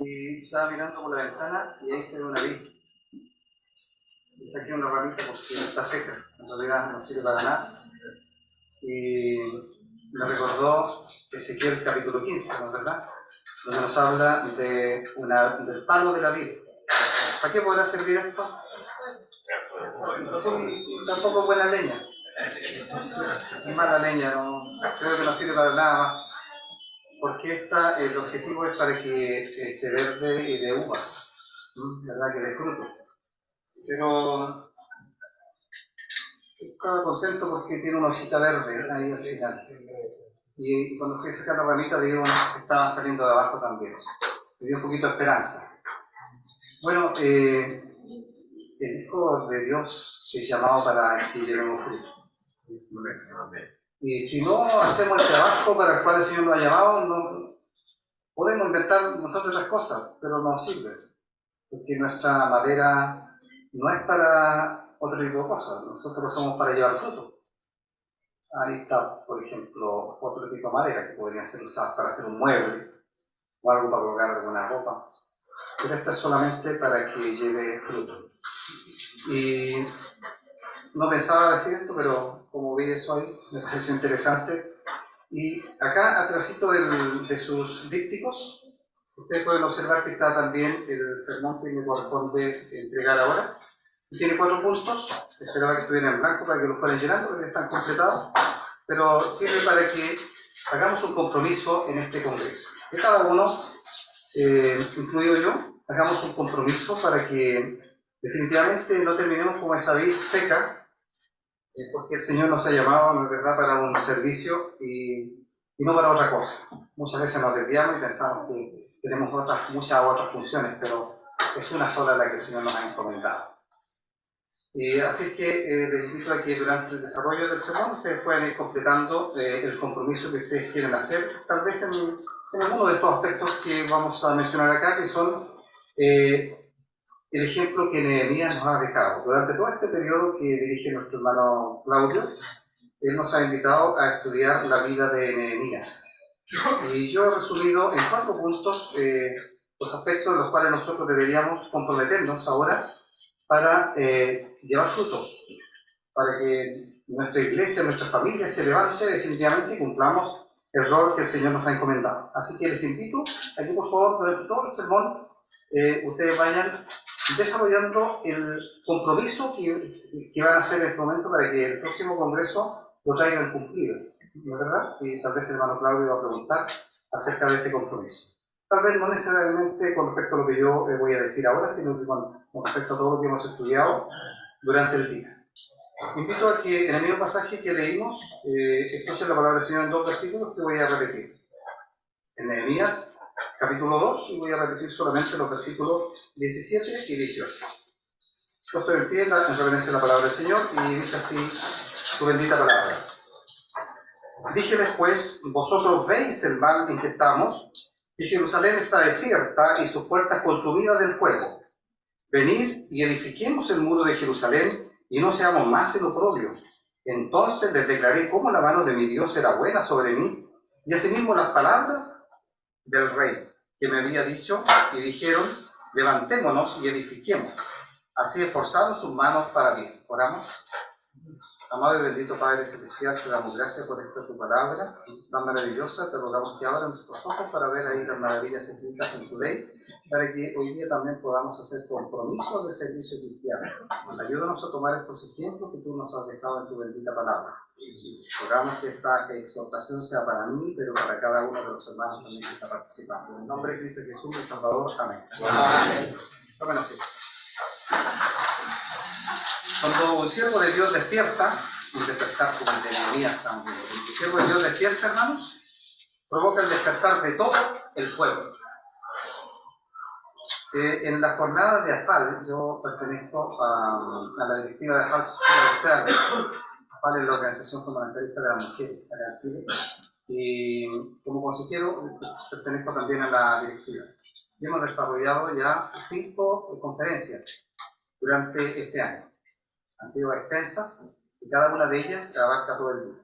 Y estaba mirando por la ventana y ahí se ve una vid. Está aquí una ramita porque está seca, en realidad no sirve para nada. Y me recordó Ezequiel capítulo 15, ¿no es verdad? Donde nos habla del palo de la vid. ¿Para qué podrá servir esto? Sí, tampoco es buena leña. Es mala leña, no, creo que no sirve para nada más. Porque el objetivo es para que esté verde y de uvas, ¿verdad? Que de frutos. Pero estaba contento porque tiene una hojita verde ahí al final. Y cuando fui a sacar la ramita vi que estaba saliendo de abajo también. Me dio un poquito de esperanza. Bueno, el Hijo de Dios es llamado para que llevemos fruto. Y si no hacemos el trabajo para el cual el Señor nos ha llamado, no podemos inventar un montón de otras cosas, pero no sirve. Porque nuestra madera no es para otro tipo de cosas, nosotros somos para llevar fruto. Ahí está, por ejemplo, otro tipo de madera que podrían ser usadas para hacer un mueble o algo para colocar alguna ropa. Pero esta es solamente para que lleve fruto. Y no pensaba decir esto, pero como vi eso ahí, me pareció interesante. Y acá, atrásito de sus dípticos, ustedes pueden observar que está también el sermón que me corresponde entregar ahora. Tiene 4 puntos, esperaba que estuvieran en blanco para que lo fueran llenando, porque están completados, pero sirve para que hagamos un compromiso en este congreso. Que cada uno, incluido yo, hagamos un compromiso para que definitivamente no terminemos como esa vid seca, porque el Señor nos ha llamado, ¿no es verdad?, para un servicio y no para otra cosa. Muchas veces nos desviamos y pensamos que tenemos muchas otras funciones, pero es una sola la que el Señor nos ha encomendado. Así es que les invito a que durante el desarrollo del sermón ustedes puedan ir completando el compromiso que ustedes quieren hacer, tal vez en alguno de estos aspectos que vamos a mencionar acá, que son el ejemplo que Nehemías nos ha dejado. Durante todo este periodo que dirige nuestro hermano Claudio, él nos ha invitado a estudiar la vida de Nehemías. Y yo he resumido en 4 puntos los aspectos en los cuales nosotros deberíamos comprometernos ahora para llevar frutos, para que nuestra iglesia, nuestra familia se levante definitivamente y cumplamos el rol que el Señor nos ha encomendado. Así que les invito a que por favor, durante todo el sermón, ustedes vayan desarrollando el compromiso que van a hacer en este momento para que el próximo congreso lo traigan cumplido, ¿no es verdad? Y tal vez el hermano Claudio va a preguntar acerca de este compromiso. Tal vez no necesariamente con respecto a lo que yo voy a decir ahora, sino que con respecto a todo lo que hemos estudiado durante el día. Invito a que en el mismo pasaje que leímos, escuchen la palabra del Señor en 2 versículos que voy a repetir. En Nehemías, capítulo 2, y voy a repetir solamente los versículos 17 y 18. Yo estoy en pie en reverencia a la palabra del Señor y dice así su bendita palabra. Díjeles pues, vosotros veis el mal en que estamos, y Jerusalén está desierta y sus puertas consumidas del fuego. Venid y edifiquemos el muro de Jerusalén y no seamos más en oprobio. Entonces les declaré cómo la mano de mi Dios era buena sobre mí, y asimismo las palabras del rey que me había dicho, y dijeron, levantémonos y edifiquemos. Así esforzaron sus manos para bien. Oramos. Amado y bendito Padre Celestial, te damos gracias por esta tu palabra tan maravillosa. Te rogamos que abra nuestros ojos para ver ahí las maravillas escritas en tu ley, para que hoy día también podamos hacer compromisos de servicio cristiano. Ayúdanos a tomar estos ejemplos que tú nos has dejado en tu bendita palabra. Rogamos que esta exhortación sea para mí, pero para cada uno de los hermanos también que está participando. En el nombre de Cristo Jesús, el Salvador. Amén. Amén. Tomen así. Cuando un siervo de Dios despierta, un despertar como el de Nehemías también, cuando un siervo de Dios despierta, hermanos, provoca el despertar de todo el pueblo. En la jornada de AFAL, yo pertenezco a la directiva de AFAL Sur. AFAL es la Organización Fundamentalista de las Mujeres acá en Chile, y como consejero pertenezco también a la directiva. Y hemos desarrollado ya 5 conferencias durante este año. Han sido extensas y cada una de ellas abarca todo el día.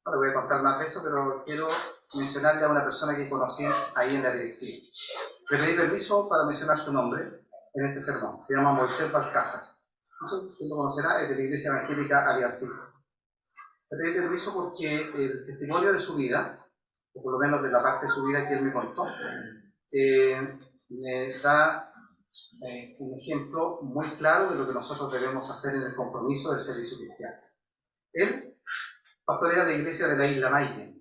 No le voy a contar más de eso, pero quiero mencionarle a una persona que conocí ahí en la directiva. Le pedí permiso para mencionar su nombre en este sermón. Se llama Moisés Balcázar. Usted lo conocerá, es de la Iglesia Evangélica Aliancita. Le pedí permiso porque el testimonio de su vida, o por lo menos de la parte de su vida que él me contó, me da un ejemplo muy claro de lo que nosotros debemos hacer en el compromiso del servicio cristiano. Él pastorea la iglesia de la isla Mayen.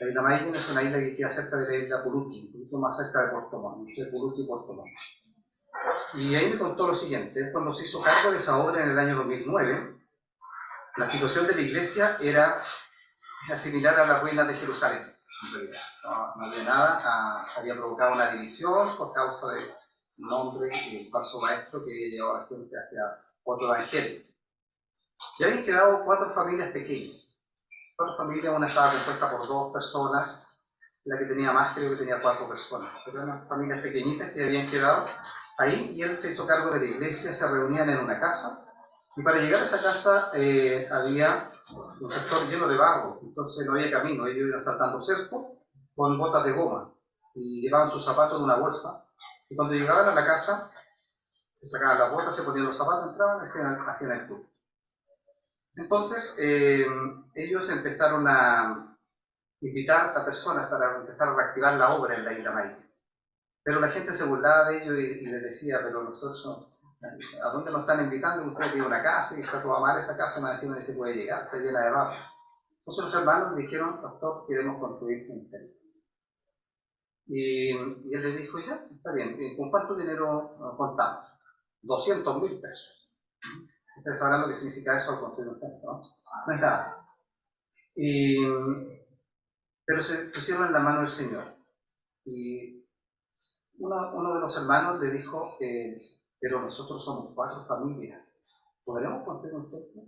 La isla Mayen es una isla que queda cerca de la isla Puluti, un poquito más cerca de Puerto Montt, entre Puluti y Puerto Montt. Y ahí me contó lo siguiente: él, cuando se hizo cargo de esa obra en el año 2009, la situación de la iglesia era similar a la ruina de Jerusalén. No había nada, había provocado una división por causa del nombre y el falso maestro que llevaba a la gente hacia otro evangelio. Y habían quedado 4 familias pequeñas. 4 familias, una estaba compuesta por 2 personas, la que tenía más creo que tenía 4 personas. Pero eran familias pequeñitas que habían quedado ahí, y él se hizo cargo de la iglesia, se reunían en una casa, y para llegar a esa casa había un sector lleno de barro, entonces no había camino. Ellos iban saltando cerco con botas de goma y llevaban sus zapatos en una bolsa, y cuando llegaban a la casa se sacaban las botas, se ponían los zapatos, entraban y hacían el tour. Entonces ellos empezaron a invitar a personas para empezar a reactivar la obra en la isla Mayen, pero la gente se burlaba de ellos y les decía: pero nosotros, ¿a dónde nos están invitando? Ustedes tienen una casa y está toda mal esa casa, más encima ni se puede llegar, está llena de barro. Entonces los hermanos le dijeron: pastor, queremos construir un templo. Y él les dijo: ya, está bien, ¿con cuánto dinero contamos? 200.000 pesos. Ustedes sabrán lo que significa eso al construir un templo, ¿no? No es nada. Pero se pusieron en la mano del Señor. Y uno de los hermanos le dijo: pero nosotros somos 4 familias, ¿podremos construir un templo?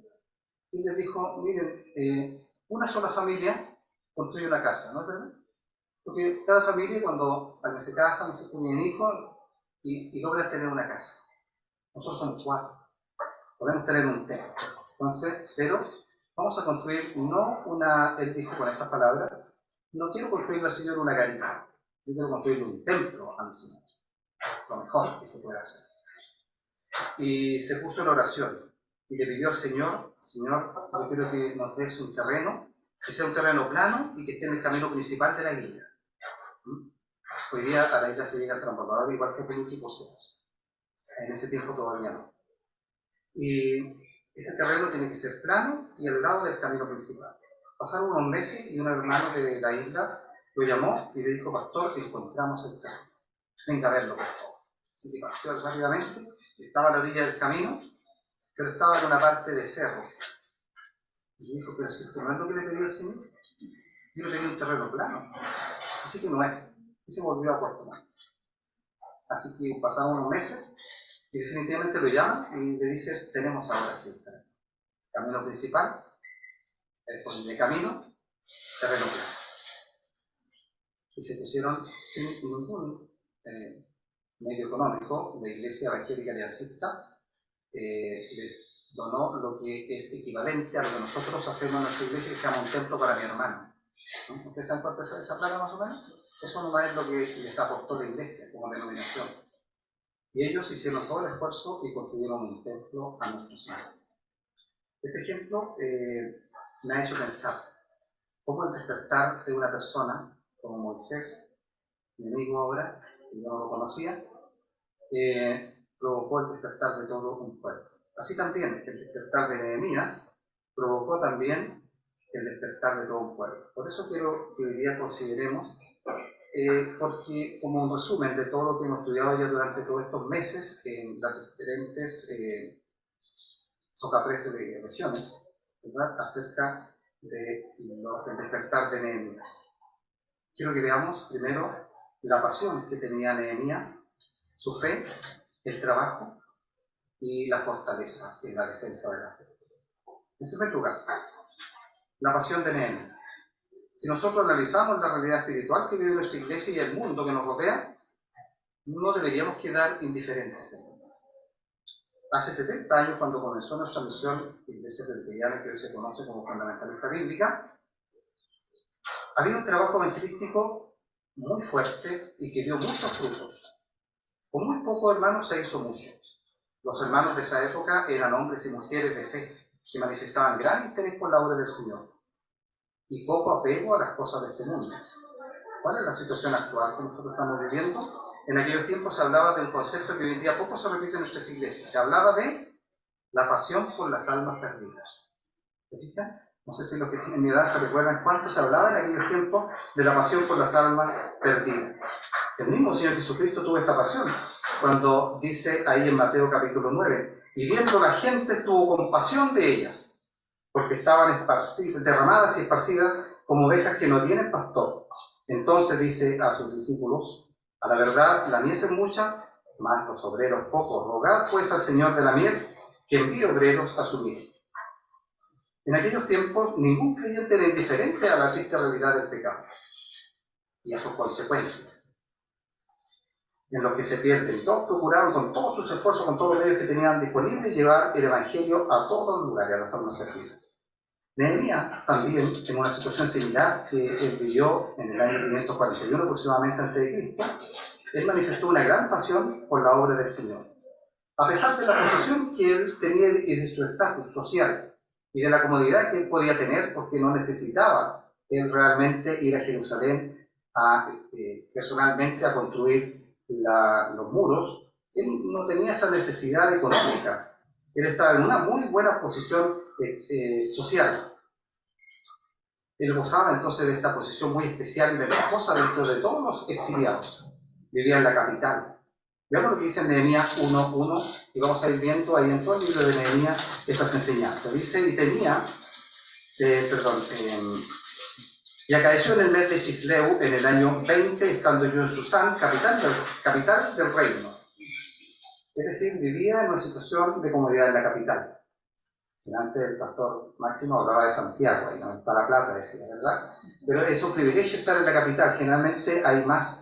Y le dijo: miren, una sola familia construye una casa, ¿no es verdad? Porque cada familia, cuando alguien se casa, no se tienen hijos y logran tener una casa. Nosotros somos 4, podemos tener un templo. Entonces, pero vamos a construir no una, él dijo con estas palabras: no quiero construirle al Señor una garita, yo quiero construirle un templo a mi Señor, lo mejor que se puede hacer. Y se puso en oración y le pidió al Señor: Señor, yo quiero que nos des un terreno, que sea un terreno plano y que esté en el camino principal de la isla. Hoy día a la isla se llega el transbordador igual que Puluti por si acaso. En ese tiempo todavía no. Y ese terreno tiene que ser plano y al lado del camino principal. Pasaron unos meses y un hermano de la isla lo llamó y le dijo: pastor, encontramos el terreno, venga a verlo por favor. Así que partió rápidamente, estaba a la orilla del camino, pero estaba en una parte de cerro. Y le dijo: pero si esto no es lo que le pedí al Señor, yo le pedí un terreno plano, así que no es. Y se volvió a Puerto Montt. Así que pasaron unos meses y definitivamente lo llaman y le dice: tenemos ahora sí el terreno. Camino principal, de camino, terreno plano. Y se pusieron sin ningún medio económico. La Iglesia Evangélica Aliancista les donó lo que es equivalente a lo que nosotros hacemos en nuestra iglesia, que se llama un templo para mi hermano. ¿No? ¿Ustedes saben cuánto es esa plata más o menos? Eso nomás es lo que les aportó la iglesia como denominación. Y ellos hicieron todo el esfuerzo y construyeron un templo a nuestro Señor. Este ejemplo me ha hecho pensar cómo el despertar de una persona como Moisés, mi amigo ahora, que yo no lo conocía, provocó el despertar de todo un pueblo. Así también el despertar de Nehemías provocó también el despertar de todo un pueblo. Por eso quiero que hoy día consideremos, porque como un resumen de todo lo que hemos estudiado ya durante todos estos meses en las diferentes socaprestes de regiones, ¿verdad?, acerca del despertar de Nehemías. Quiero que veamos primero la pasión que tenía Nehemías, su fe, el trabajo y la fortaleza en la defensa de la fe. En primer lugar, la pasión de Nehemías. Si nosotros analizamos la realidad espiritual que vive nuestra iglesia y el mundo que nos rodea, no deberíamos quedar indiferentes. Hace 70 años, cuando comenzó nuestra misión, Iglesia Presbiteriana, que hoy se conoce como Fundamentalista Bíblica, había un trabajo evangelístico muy fuerte y que dio muchos frutos. Con muy pocos hermanos se hizo mucho. Los hermanos de esa época eran hombres y mujeres de fe, que manifestaban gran interés por la obra del Señor y poco apego a las cosas de este mundo. ¿Cuál es la situación actual que nosotros estamos viviendo? En aquellos tiempos se hablaba de un concepto que hoy en día poco se repite en nuestras iglesias. Se hablaba de la pasión por las almas perdidas. ¿Se fijan? No sé si los que tienen mi edad se recuerdan cuánto se hablaba en aquellos tiempos de la pasión por las almas perdidas. El mismo Señor Jesucristo tuvo esta pasión cuando dice ahí en Mateo capítulo 9, y viendo la gente tuvo compasión de ellas, porque estaban derramadas y esparcidas como ovejas que no tienen pastor. Entonces dice a sus discípulos, a la verdad la mies es mucha, mas los obreros pocos. Rogad pues al Señor de la mies que envíe obreros a su mies. En aquellos tiempos ningún creyente era indiferente a la triste realidad del pecado y a sus consecuencias, en los que se pierden. Todos procuraban con todos sus esfuerzos, con todos los medios que tenían disponibles, llevar el Evangelio a todos los lugares, a las almas perdidas. Nehemías también, en una situación similar que él vivió en el año 541 aproximadamente antes de Cristo, él manifestó una gran pasión por la obra del Señor. A pesar de la posición que él tenía y de su estatus social y de la comodidad que él podía tener, porque no necesitaba él realmente ir a Jerusalén personalmente a construir los muros, él no tenía esa necesidad económica. Él estaba en una muy buena posición social. Él gozaba entonces de esta posición muy especial y ventajosa dentro de todos los exiliados. Vivía en la capital. Veamos lo que dice en Nehemías 1:1 y vamos a ir viendo ahí en todo el libro de Nehemías estas enseñanzas. Dice, y tenía, y acaeció en el mes de Chisleu, en el año 20, estando yo en Susán, capital del reino. Es decir, vivía en una situación de comodidad en la capital. Antes el pastor Máximo hablaba de Santiago, ahí no está La Plata, decía, ¿verdad? Pero es un privilegio estar en la capital. Generalmente hay más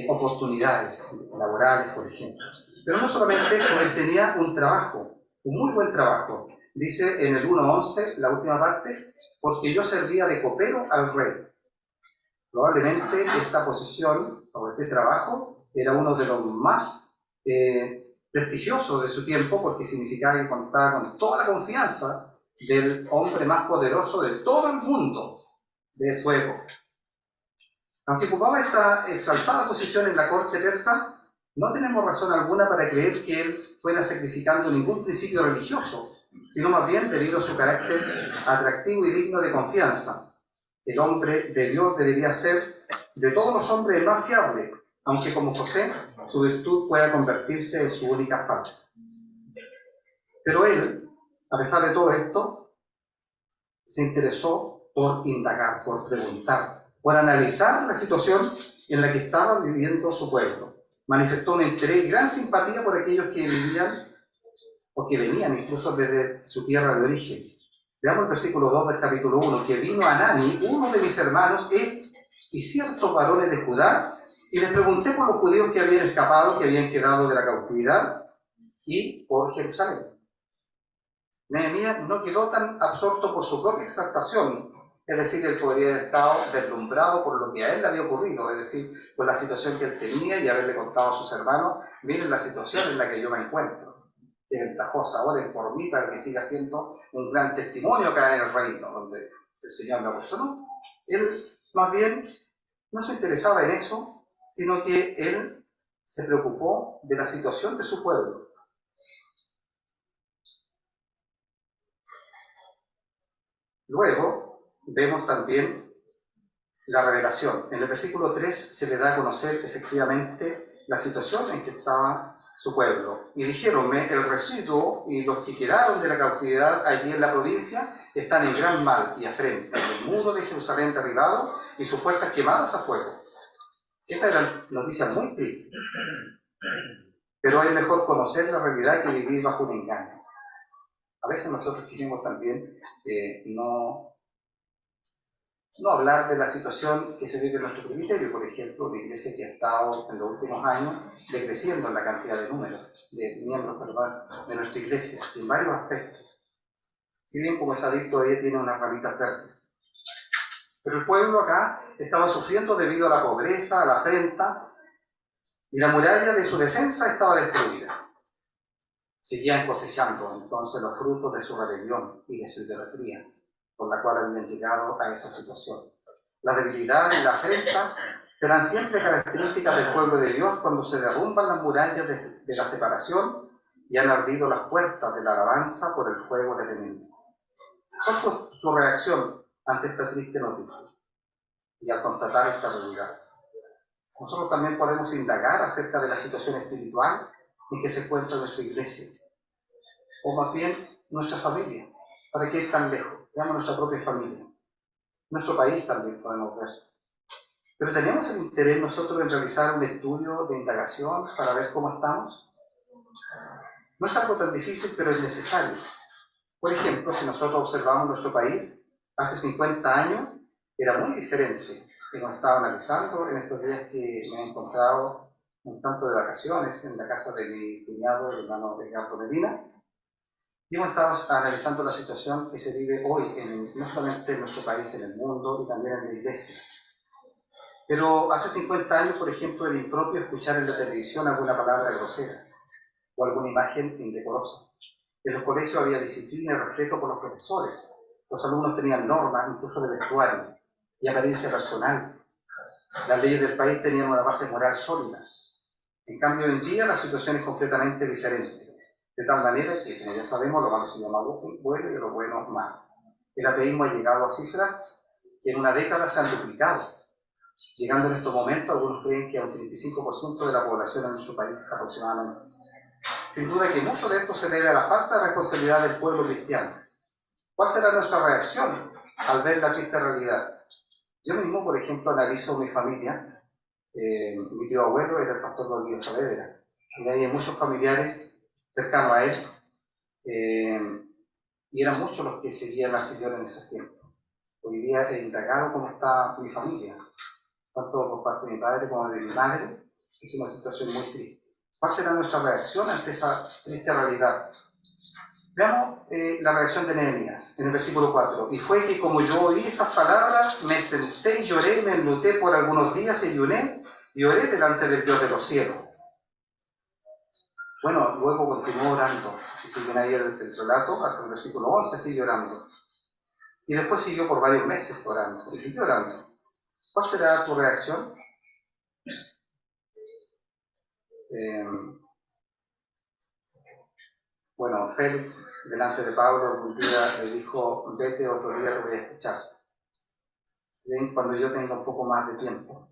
oportunidades laborales, por ejemplo. Pero no solamente eso, él tenía un trabajo, un muy buen trabajo. Dice en el 1:11, la última parte, porque yo servía de copero al rey. Probablemente esta posición o este trabajo era uno de los más prestigiosos de su tiempo, porque significaba que contaba con toda la confianza del hombre más poderoso de todo el mundo de su época. Aunque ocupaba esta exaltada posición en la corte persa, no tenemos razón alguna para creer que él fuera sacrificando ningún principio religioso, sino más bien debido a su carácter atractivo y digno de confianza. El hombre de Dios debería ser de todos los hombres el más fiable, aunque como José, su virtud pueda convertirse en su única falta. Pero él, a pesar de todo esto, se interesó por indagar, por preguntar, por analizar la situación en la que estaba viviendo su pueblo. Manifestó un interés y gran simpatía por aquellos que vivían o que venían incluso desde su tierra de origen. Veamos el versículo 2 del capítulo 1, que vino Anani, uno de mis hermanos, él y ciertos varones de Judá, y les pregunté por los judíos que habían escapado, que habían quedado de la cautividad, y por Jerusalén. Nehemías no quedó tan absorto por su propia exaltación, es decir, él podría haber estado deslumbrado por lo que a él le había ocurrido, es decir, por la situación que él tenía y haberle contado a sus hermanos, miren la situación en la que yo me encuentro, qué ventajosa, oren por mí para que siga siendo un gran testimonio acá en el reino, donde el Señor me ha puesto, ¿no? Él más bien no se interesaba en eso, sino que él se preocupó de la situación de su pueblo. Luego vemos también la revelación. En el versículo 3 se le da a conocer efectivamente la situación en que estaba su pueblo. Y dijéronme, el residuo y los que quedaron de la cautividad allí en la provincia están en gran mal y afrenta, el muro de Jerusalén derribado y sus puertas quemadas a fuego. Esta era noticia muy triste, pero es mejor conocer la realidad que vivir bajo un engaño. A veces nosotros queremos también no hablar de la situación que se vive en nuestro criterio, por ejemplo, una iglesia que ha estado en los últimos años decreciendo en la cantidad de números, de miembros, de nuestra iglesia, en varios aspectos. Si bien, como se ha dicho, ella tiene unas ramitas verdes. Pero el pueblo acá estaba sufriendo debido a la pobreza, a la afrenta, y la muralla de su defensa estaba destruida. Seguían cosechando entonces los frutos de su rebelión y de su idolatría, por la cual habían llegado a esa situación. La debilidad y la afrenta serán siempre características del pueblo de Dios cuando se derrumban las murallas de la separación y han ardido las puertas de la alabanza por el fuego del enemigo. ¿Cuál fue su reacción ante esta triste noticia y al constatar esta realidad? Nosotros también podemos indagar acerca de la situación espiritual en que se encuentra nuestra iglesia, o más bien nuestra familia. ¿Para qué ir tan lejos? Veamos nuestra propia familia. Nuestro país también podemos ver. Pero ¿tenemos el interés nosotros en realizar un estudio de indagación para ver cómo estamos? No es algo tan difícil, pero es necesario. Por ejemplo, si nosotros observamos nuestro país, hace 50 años era muy diferente. Hemos estado analizando en estos días que me he encontrado un tanto de vacaciones en la casa de mi cuñado, el hermano Ricardo Medina, y hemos estado analizando la situación que se vive hoy, no solamente en nuestro país, en el mundo y también en la iglesia. Pero hace 50 años, por ejemplo, era impropio escuchar en la televisión alguna palabra grosera o alguna imagen indecorosa. En los colegios había disciplina y respeto por los profesores. Los alumnos tenían normas, incluso de vestuario y apariencia personal. Las leyes del país tenían una base moral sólida. En cambio, hoy en día la situación es completamente diferente. De tal manera que, como ya sabemos, lo malo se llama bueno y lo bueno malo. El ateísmo ha llegado a cifras que en una década se han duplicado. Llegando en estos momentos, algunos creen que a un 35% de la población en nuestro país aproximadamente. Sin duda que mucho de esto se debe a la falta de responsabilidad del pueblo cristiano. ¿Cuál será nuestra reacción al ver la triste realidad? Yo mismo, por ejemplo, analizo mi familia. Mi tío abuelo era el pastor Don Guido Saavedra, y hay muchos familiares cercanos a él, y eran muchos los que seguían al Señor en esos tiempos. Hoy día he indagado cómo está mi familia, tanto por parte de mi padre como de mi madre. Es una situación muy triste. ¿Cuál será nuestra reacción ante esa triste realidad? Veamos la reacción de Nehemías en el versículo 4. Y fue que como yo oí estas palabras, me senté y lloré, me enluté por algunos días y ayuné y oré delante del Dios de los cielos. Bueno, luego continuó orando. Si siguen ahí el relato, hasta el versículo 11 sigue orando. Y después siguió por varios meses orando. Y siguió orando. ¿Cuál será tu reacción? Bueno, Félix, delante de Pablo, algún día le dijo, vete, otro día te voy a escuchar. Ven cuando yo tenga un poco más de tiempo.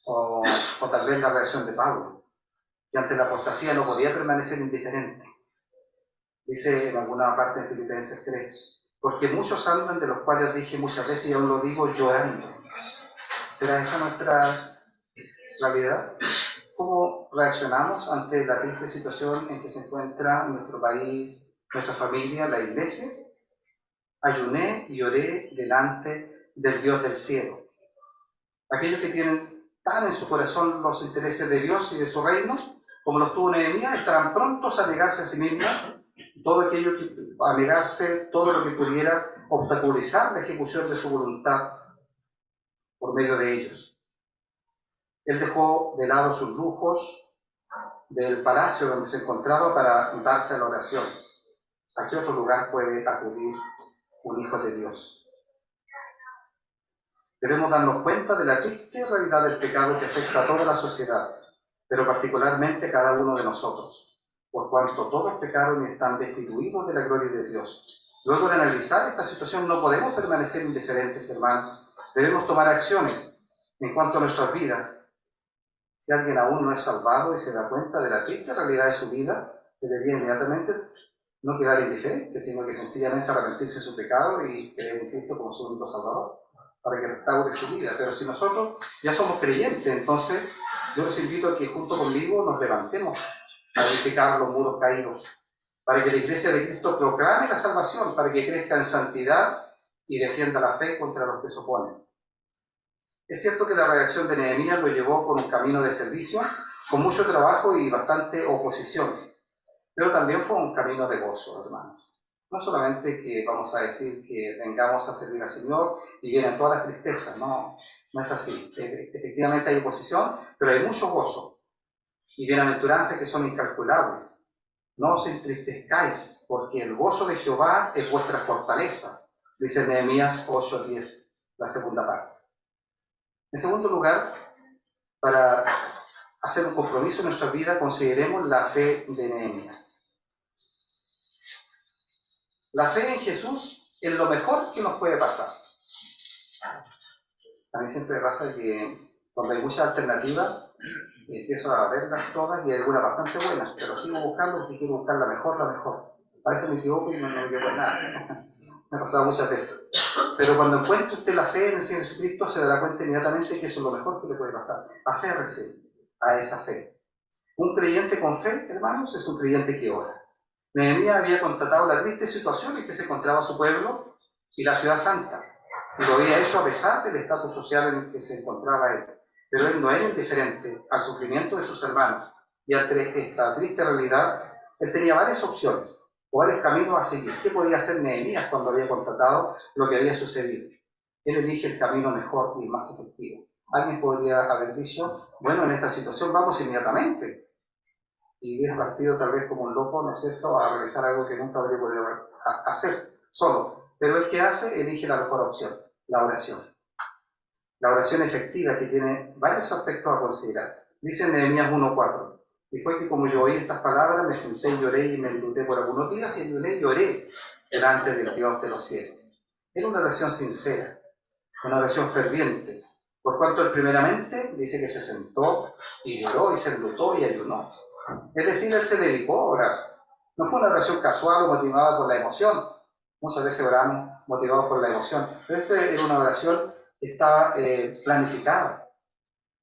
O tal vez la reacción de Pablo, que ante la apostasía no podía permanecer indiferente. Dice en alguna parte de Filipenses 3, porque muchos andan, de los cuales dije muchas veces y aún lo digo, llorando. ¿Será esa nuestra realidad? ¿Cómo reaccionamos ante la triste situación en que se encuentra nuestro país, nuestra familia, la iglesia? Ayuné y oré delante del Dios del cielo. Aquellos que tienen tan en su corazón los intereses de Dios y de su reino, como los tuvo Nehemías, estarán prontos a negarse a sí mismos, a negarse todo lo que pudiera obstaculizar la ejecución de su voluntad por medio de ellos. Él dejó de lado sus lujos del palacio donde se encontraba para darse a la oración. ¿A qué otro lugar puede acudir un hijo de Dios? Debemos darnos cuenta de la triste realidad del pecado que afecta a toda la sociedad, pero particularmente a cada uno de nosotros, por cuanto todos pecaron y están destituidos de la gloria de Dios. Luego de analizar esta situación no podemos permanecer indiferentes, hermanos. Debemos tomar acciones en cuanto a nuestras vidas. Si alguien aún no es salvado y se da cuenta de la triste realidad de su vida, debería inmediatamente no quedar indiferente, sino que sencillamente arrepentirse de su pecado y creer en Cristo como su único Salvador, para que restaure su vida. Pero si nosotros ya somos creyentes, entonces yo les invito a que junto conmigo nos levantemos a edificar los muros caídos, para que la Iglesia de Cristo proclame la salvación, para que crezca en santidad y defienda la fe contra los que se oponen. Es cierto que la reacción de Nehemías lo llevó por un camino de servicio, con mucho trabajo y bastante oposición, pero también fue un camino de gozo, hermanos. No solamente que vamos a decir que vengamos a servir al Señor y vienen todas las tristezas, no. No es así. Efectivamente hay oposición, pero hay mucho gozo y bienaventuranzas que son incalculables. No os entristezcáis, porque el gozo de Jehová es vuestra fortaleza, dice Nehemías 8:10, la segunda parte. En segundo lugar, para hacer un compromiso en nuestra vida, consideremos la fe de Nehemías. La fe en Jesús es lo mejor que nos puede pasar. A mí siempre me pasa que cuando hay muchas alternativas, empiezo a verlas todas y hay algunas bastante buenas, pero sigo buscando porque quiero buscar la mejor, la mejor. A veces me equivoco y no me equivoco en nada. Me ha pasado muchas veces. Pero cuando encuentre usted la fe en el Señor Jesucristo, se dará cuenta inmediatamente que eso es lo mejor que le puede pasar. Aférrese a esa fe. Un creyente con fe, hermanos, es un creyente que ora. Nehemías había constatado la triste situación en que se encontraba su pueblo y la ciudad santa, y lo había hecho a pesar del estatus social en el que se encontraba él. Pero él no era indiferente al sufrimiento de sus hermanos, y ante esta triste realidad, él tenía varias opciones, o varios caminos a seguir. ¿Qué podía hacer Nehemías cuando había constatado lo que había sucedido? Él elige el camino mejor y más efectivo. Alguien podría haber dicho, bueno, en esta situación vamos inmediatamente, y hubiera partido tal vez como un loco, ¿no es cierto?, a realizar algo que nunca habría podido hacer solo. Pero el que hace, elige la mejor opción, la oración. La oración efectiva, que tiene varios aspectos a considerar. Dice en Nehemías 1:4, y fue que como yo oí estas palabras, me senté y lloré y me enluté por algunos días, y ayuné y lloré delante del Dios de los cielos. Era una oración sincera, una oración ferviente, por cuanto él primeramente dice que se sentó y lloró y se enlutó y ayunó. Es decir, él se dedicó a orar. No fue una oración casual o motivada por la emoción. Muchas veces oramos motivados por la emoción, pero esta era una oración que estaba planificada.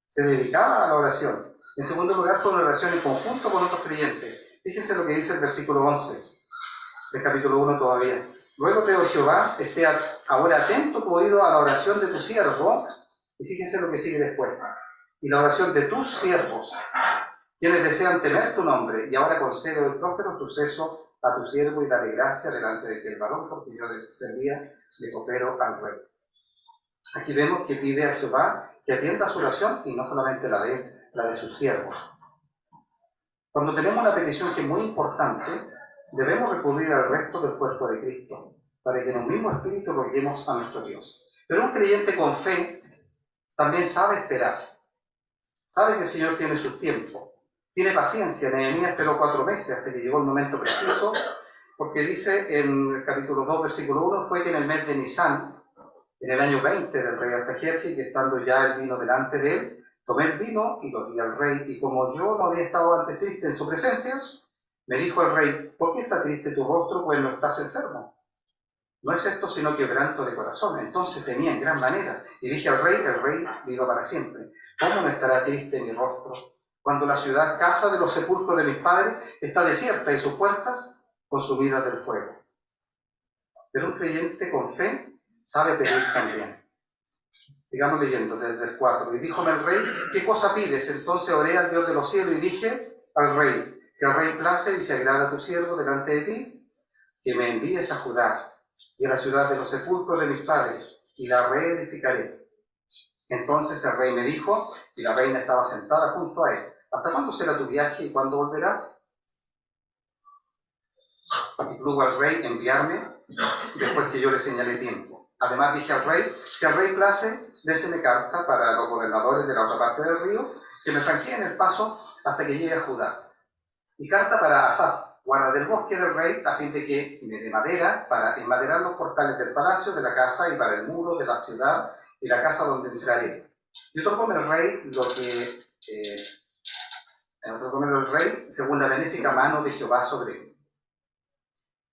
Se dedicaba a la oración. En segundo lugar, fue una oración en conjunto con otros creyentes. Fíjense lo que dice el versículo 11 del capítulo 1 todavía. Luego te, oh Jehová, esté ahora atento tu oído a la oración de tu siervo. Y fíjense lo que sigue después. Y la oración de tus siervos, quienes desean temer tu nombre, y ahora concede el próspero suceso a tu siervo y dale gracia delante de aquel varón, porque yo servía de copero al rey. Aquí vemos que pide a Jehová que atienda su oración y no solamente la de sus siervos. Cuando tenemos una petición que es muy importante, debemos recurrir al resto del cuerpo de Cristo, para que en un mismo espíritu roguemos a nuestro Dios. Pero un creyente con fe también sabe esperar. Sabe que el Señor tiene su tiempo. Tiene paciencia. Nehemías esperó 4 meses hasta que llegó el momento preciso, porque dice en el capítulo 2, versículo 1, fue que en el mes de Nisán, en el año 20 del rey Artajerjes, que estando ya el vino delante de él, tomé el vino y lo di al rey, y como yo no había estado antes triste en su presencia, me dijo el rey, ¿por qué está triste tu rostro, pues no estás enfermo? No es esto sino quebranto de corazón. Entonces temía en gran manera, y dije al rey, el rey viva para siempre. ¿Cómo no estará triste mi rostro cuando la ciudad, casa de los sepulcros de mis padres, está desierta y sus puertas consumidas del fuego? Pero un creyente con fe sabe pedir también. Sigamos leyendo desde el 4. Y díjome el rey, ¿qué cosa pides? Entonces oré al Dios de los cielos y dije al rey, si al rey place y se agrada a tu siervo delante de ti, que me envíes a Judá y a la ciudad de los sepulcros de mis padres, y la reedificaré. Entonces el rey me dijo, y la reina estaba sentada junto a él, ¿hasta cuándo será tu viaje y cuándo volverás? Y plugo al rey enviarme después que yo le señalé tiempo. Además dije al rey, si al rey place, déseme carta para los gobernadores de la otra parte del río, que me franqueen el paso hasta que llegue a Judá. Y carta para Asaf, guarda del bosque del rey, a fin de que me dé madera para enmaderar los portales del palacio, de la casa y para el muro de la ciudad y la casa donde entraré. Y otorgóme el rey lo que otorgóme el rey según la benéfica mano de Jehová sobre él.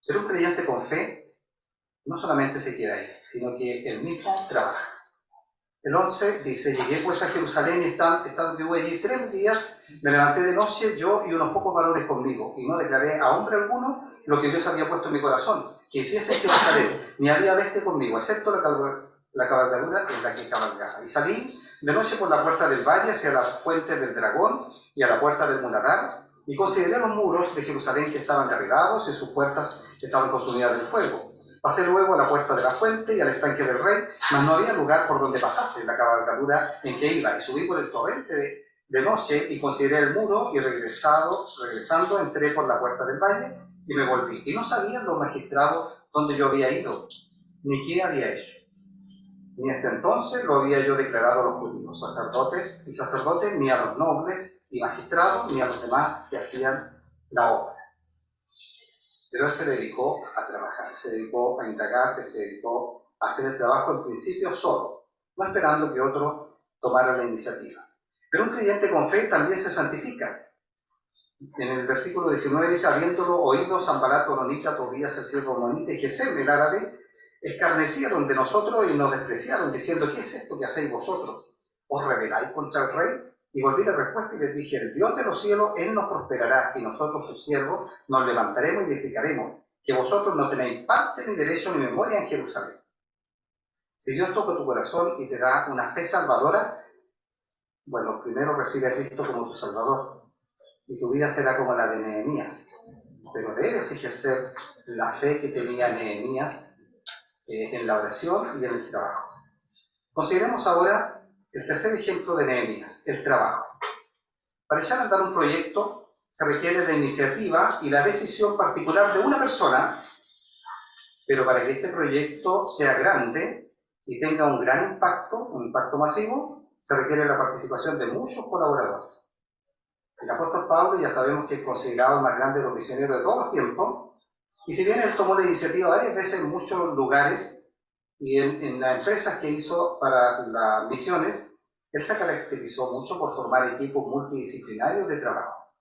Pero un creyente con fe no solamente se queda ahí, sino que él mismo trabaja. El 11 dice, llegué pues a Jerusalén y estando yo allí 3 días, me levanté de noche yo y unos pocos varones conmigo, y no declaré a hombre alguno lo que Dios había puesto en mi corazón, que hiciese en Jerusalén, ni había bestia conmigo, excepto la cabalgadura en la que cabalgaba. Y salí de noche por la puerta del valle hacia la fuente del dragón y a la puerta del muladar, y consideré los muros de Jerusalén que estaban derribados y sus puertas estaban consumidas del fuego. Pasé luego a la puerta de la fuente y al estanque del rey, mas no había lugar por donde pasase la cabalgadura en que iba, y subí por el torrente de noche y consideré el muro, y regresando entré por la puerta del valle y me volví. Y no sabían los magistrados dónde yo había ido, ni qué había hecho. Ni hasta entonces lo había yo declarado a los judíos, sacerdotes, ni a los nobles y magistrados, ni a los demás que hacían la obra. Pero él se dedicó a trabajar, se dedicó a indagar, se dedicó a hacer el trabajo en principio solo, no esperando que otro tomara la iniciativa. Pero un creyente con fe también se santifica. En el versículo 19 dice: habiéndolo oído Sanballat horonita, Tobías el siervo amonita y Gesem el árabe, escarnecieron de nosotros y nos despreciaron, diciendo: ¿qué es esto que hacéis vosotros? ¿Os rebeláis contra el rey? Y volví la respuesta y les dije: el Dios de los cielos, Él nos prosperará, y nosotros, sus siervos, nos levantaremos y edificaremos, que vosotros no tenéis parte, ni derecho, ni memoria en Jerusalén. Si Dios toca tu corazón y te da una fe salvadora, bueno, primero recibe a Cristo como tu Salvador, y tu vida será como la de Nehemías. Pero debes ejercer la fe que tenía Nehemías en la oración y en el trabajo. Consideremos ahora el tercer ejemplo de Nehemías, el trabajo. Para echar a andar un proyecto se requiere la iniciativa y la decisión particular de una persona, pero para que este proyecto sea grande y tenga un gran impacto, un impacto masivo, se requiere la participación de muchos colaboradores. El apóstol Pablo ya sabemos que es considerado el más grande de los misioneros de todos los tiempos, y si bien él tomó la iniciativa varias veces en muchos lugares y en las empresas que hizo para las misiones, él se caracterizó mucho por formar equipos multidisciplinarios de trabajo.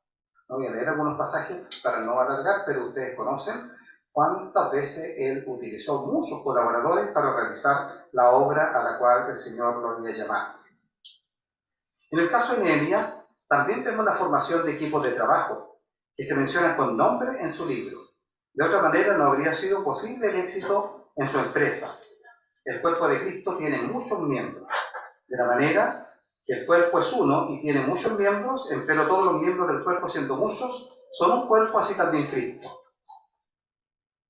No voy a leer algunos pasajes para no alargar, pero ustedes conocen cuántas veces él utilizó muchos colaboradores para realizar la obra a la cual el Señor lo había llamado. En el caso de Nehemías, también vemos la formación de equipos de trabajo, que se mencionan con nombre en su libro. De otra manera, no habría sido posible el éxito en su empresa. El cuerpo de Cristo tiene muchos miembros, de la manera que el cuerpo es uno y tiene muchos miembros, pero todos los miembros del cuerpo, siendo muchos, son un cuerpo, así también Cristo.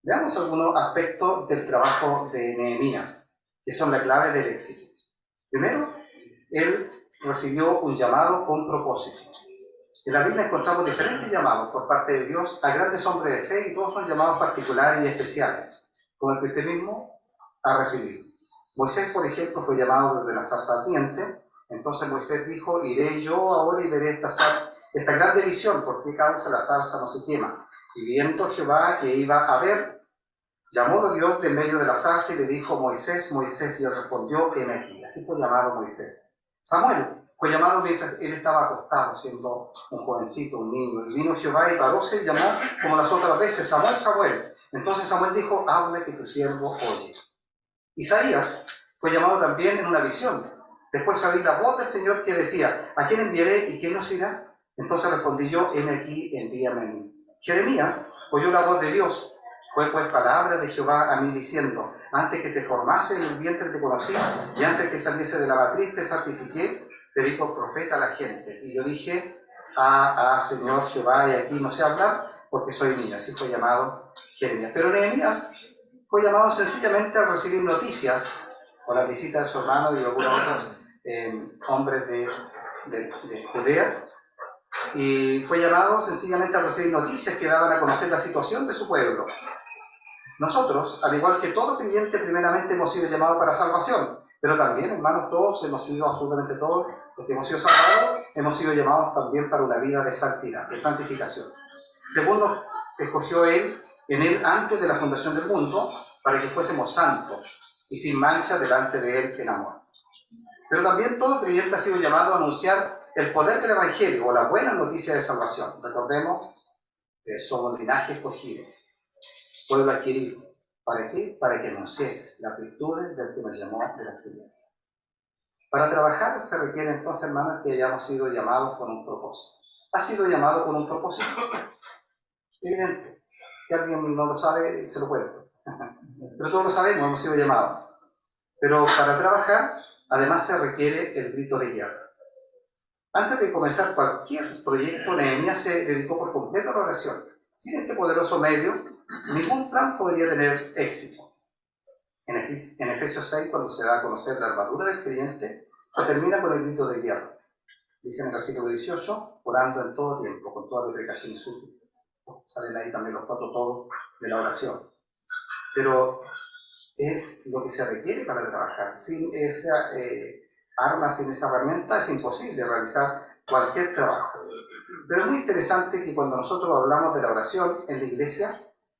Veamos algunos aspectos del trabajo de Nehemías, que son la clave del éxito. Primero, él recibió un llamado con propósito. En la Biblia encontramos diferentes llamados por parte de Dios a grandes hombres de fe, y todos son llamados particulares y especiales, como el que usted mismo ha recibido. Moisés, por ejemplo, fue llamado desde la zarza ardiente. Entonces Moisés dijo: iré yo ahora y veré esta grande visión, ¿por qué causa la zarza no se quema? Y viendo Jehová que iba a ver, llamólo Dios de en medio de la zarza y le dijo: Moisés, Moisés, y él respondió: heme aquí. Así fue llamado Moisés. Samuel fue llamado mientras él estaba acostado, siendo un jovencito, un niño. Y vino Jehová y paróse y llamó como las otras veces: Samuel, Samuel. Entonces Samuel dijo: habla, que tu siervo oye. Isaías fue llamado también en una visión. Después oí la voz del Señor que decía: ¿a quién enviaré y quién nos irá? Entonces respondí yo: heme aquí, envíame a mí. Jeremías oyó la voz de Dios. Fue pues palabra de Jehová a mí diciendo: antes que te formase en el vientre te conocí, y antes que saliese de la matriz te santifiqué, te di por profeta a las gentes. Y yo dije: Señor Jehová, y aquí no sé hablar, porque soy niño. Así fue llamado Jeremías. Pero Nehemías fue llamado sencillamente a recibir noticias, o la visita de su hermano y algunos otros hombres de Judea, y fue llamado sencillamente a recibir noticias que daban a conocer la situación de su pueblo. Nosotros, al igual que todo creyente, primeramente hemos sido llamados para salvación, pero también, hermanos, todos hemos sido, absolutamente todos los que hemos sido salvados, hemos sido llamados también para una vida de santidad, de santificación. Según nos escogió en Él antes de la fundación del mundo, para que fuésemos santos y sin mancha delante de Él en amor. Pero también todo creyente ha sido llamado a anunciar el poder del Evangelio o la buena noticia de salvación. Recordemos que somos linaje escogido, pueblo adquirido. ¿Para qué? Para que anunciéis las virtudes del que nos llamó de la tinieblas. Para trabajar se requiere entonces, hermanos, que hayamos sido llamados con un propósito. ¿Ha sido llamado con un propósito? Evidente. Si alguien no lo sabe, se lo cuento. Pero todos lo sabemos, hemos sido llamados. Pero para trabajar, además se requiere el grito de guerra. Antes de comenzar cualquier proyecto, Nehemías se dedicó por completo a la oración. Sin este poderoso medio, ningún plan podría tener éxito. En Efesios 6, cuando se da a conocer la armadura del creyente, se termina con el grito de guerra. Dice en el versículo 18, orando en todo tiempo, con toda predicación y súplica. Salen ahí también los 4 todos de la oración. Pero es lo que se requiere para trabajar. Sin esa arma, sin esa herramienta, es imposible realizar cualquier trabajo. Pero es muy interesante que cuando nosotros hablamos de la oración en la iglesia,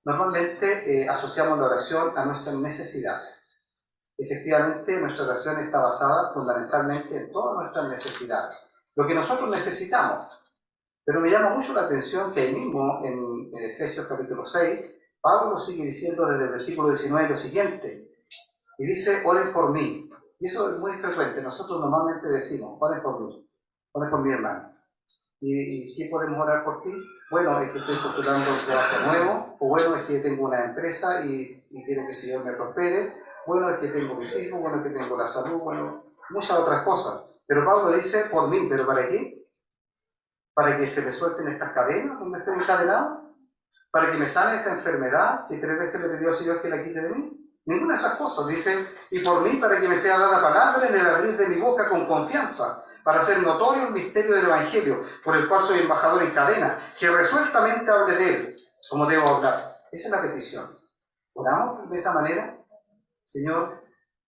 normalmente asociamos la oración a nuestras necesidades. Efectivamente, nuestra oración está basada fundamentalmente en todas nuestras necesidades, lo que nosotros necesitamos. Pero me llama mucho la atención que ahí mismo, en Efesios capítulo 6, Pablo sigue diciendo desde el versículo 19 lo siguiente, y dice, oren por mí. Y eso es muy frecuente, nosotros normalmente decimos, oren por mi hermano. ¿Y qué podemos orar por ti? Bueno, es que estoy postulando un trabajo nuevo, o bueno, es que tengo una empresa y quiero que el Señor me prospere, bueno, es que tengo mis hijos, bueno, es que tengo la salud, bueno, muchas otras cosas. Pero Pablo dice, por mí, ¿pero para qué? ¿Para que se me suelten estas cadenas donde estoy encadenado? ¿Para que me sane esta enfermedad que 3 veces le pidió al Señor que la quite de mí? Ninguna de esas cosas. Dice, y por mí, para que me sea dada palabra en el abrir de mi boca con confianza, para hacer notorio el misterio del Evangelio, por el cual soy embajador en cadena, que resueltamente hable de él, como debo hablar. Esa es la petición. Oramos de esa manera, Señor,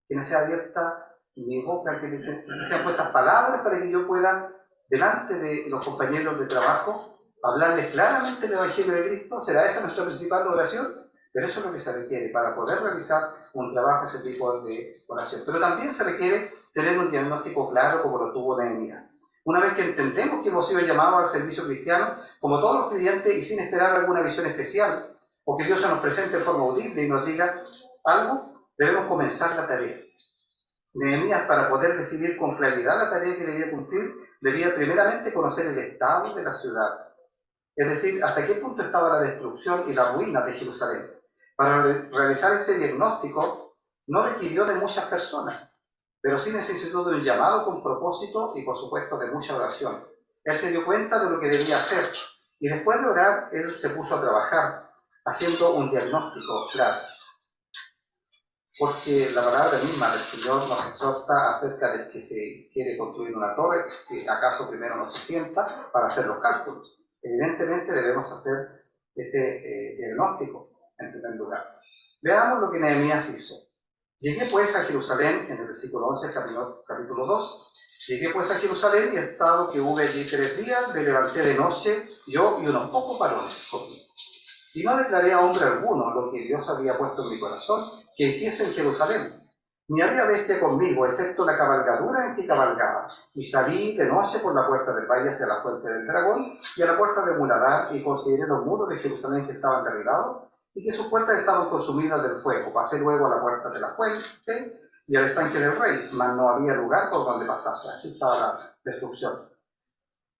que me sea abierta mi boca, que me sean puestas palabras para que yo pueda, delante de los compañeros de trabajo, hablarles claramente el Evangelio de Cristo. ¿Será esa nuestra principal oración? Pero eso es lo que se requiere para poder realizar un trabajo, ese tipo de oración. Pero también se requiere tener un diagnóstico claro como lo tuvo Nehemías. Una vez que entendemos que hemos sido llamados al servicio cristiano, como todos los creyentes y sin esperar alguna visión especial, o que Dios se nos presente en forma audible y nos diga algo, debemos comenzar la tarea. Nehemías, para poder definir con claridad la tarea que debía cumplir, debía primeramente conocer el estado de la ciudad. Es decir, hasta qué punto estaba la destrucción y la ruina de Jerusalén. Para realizar este diagnóstico no requirió de muchas personas, pero sí necesitó de un llamado con propósito y por supuesto de mucha oración. Él se dio cuenta de lo que debía hacer y después de orar, él se puso a trabajar, haciendo un diagnóstico claro. Porque la palabra misma del Señor nos exhorta acerca de que se quiere construir una torre, si acaso primero no se sienta para hacer los cálculos. Evidentemente debemos hacer este diagnóstico en primer lugar. Veamos lo que Nehemías hizo. Llegué pues a Jerusalén, en el versículo 11, capítulo 2. Llegué pues a Jerusalén y he estado que hube allí 3 días, me levanté de noche, yo y unos pocos varones conmigo. Y no declaré a hombre alguno lo que Dios había puesto en mi corazón que hiciese en Jerusalén. Ni había bestia conmigo, excepto la cabalgadura en que cabalgaba. Y salí de noche por la puerta del valle hacia la fuente del dragón y a la puerta de Muladar, y consideré los muros de Jerusalén que estaban derribados y que sus puertas estaban consumidas del fuego. Pasé luego a la puerta de la fuente y al estanque del rey, mas no había lugar por donde pasase. Así estaba la destrucción.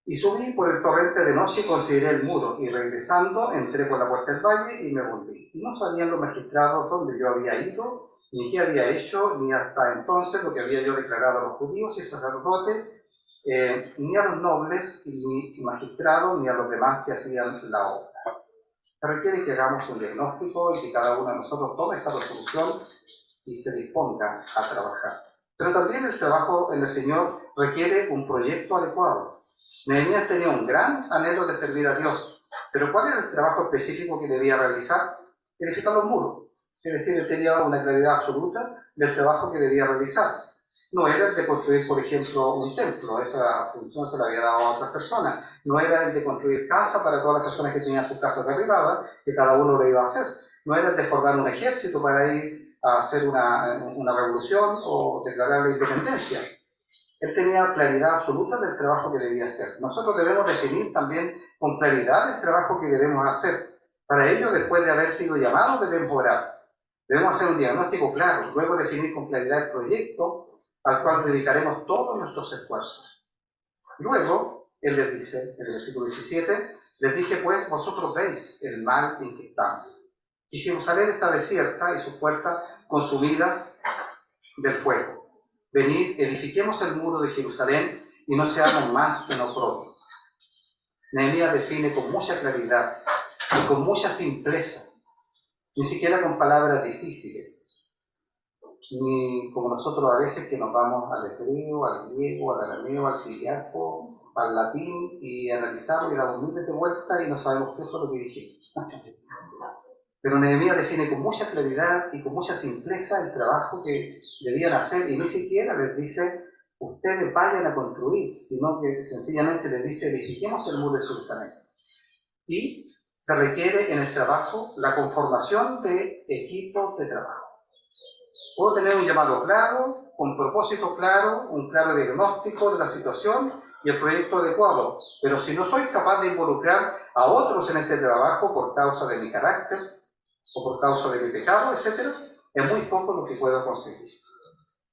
Y subí por el torrente de noche y consideré el muro, y regresando entré por la puerta del valle y me volví. Y no sabían los magistrados dónde yo había ido, ni qué había hecho, ni hasta entonces lo que había yo declarado a los judíos y sacerdotes, ni a los nobles, ni magistrados, ni a los demás que hacían la obra. Se requiere que hagamos un diagnóstico y que cada uno de nosotros tome esa resolución y se disponga a trabajar. Pero también el trabajo en el Señor requiere un proyecto adecuado. Nehemías tenía un gran anhelo de servir a Dios, pero ¿cuál era el trabajo específico que debía realizar? Edificar los muros. Es decir, él tenía una claridad absoluta del trabajo que debía realizar. No era el de construir, por ejemplo, un templo, esa función se la había dado a otras personas. No era el de construir casa para todas las personas que tenían sus casas derribadas, que cada uno lo iba a hacer. No era el de formar un ejército para ir a hacer una revolución o declarar la independencia. Él tenía claridad absoluta del trabajo que debía hacer. Nosotros debemos definir también con claridad el trabajo que debemos hacer. Para ello, después de haber sido llamados, debemos orar. Debemos hacer un diagnóstico claro, luego definir con claridad el proyecto al cual dedicaremos todos nuestros esfuerzos. Luego, él les dice, en el versículo 17, les dije pues, vosotros veis el mal en que estamos. Y Jerusalén está desierta y sus puertas consumidas del fuego. Venid, edifiquemos el muro de Jerusalén y no seamos más que oprobio. Nehemías define con mucha claridad y con mucha simpleza, ni siquiera con palabras difíciles, ni como nosotros a veces que nos vamos al hebreo, al griego, al arameo, al siriaco, al latín, y analizamos y damos miles de vueltas y no sabemos qué fue lo que dijimos. Pero Nehemías define con mucha claridad y con mucha simpleza el trabajo que debían hacer, y ni siquiera les dice, ustedes vayan a construir, sino que sencillamente les dice, edifiquemos el muro de Jerusalén. Y se requiere en el trabajo la conformación de equipos de trabajo. Puedo tener un llamado claro, un propósito claro, un claro diagnóstico de la situación y el proyecto adecuado, pero si no soy capaz de involucrar a otros en este trabajo por causa de mi carácter o por causa de mi pecado, etc., es muy poco lo que puedo conseguir.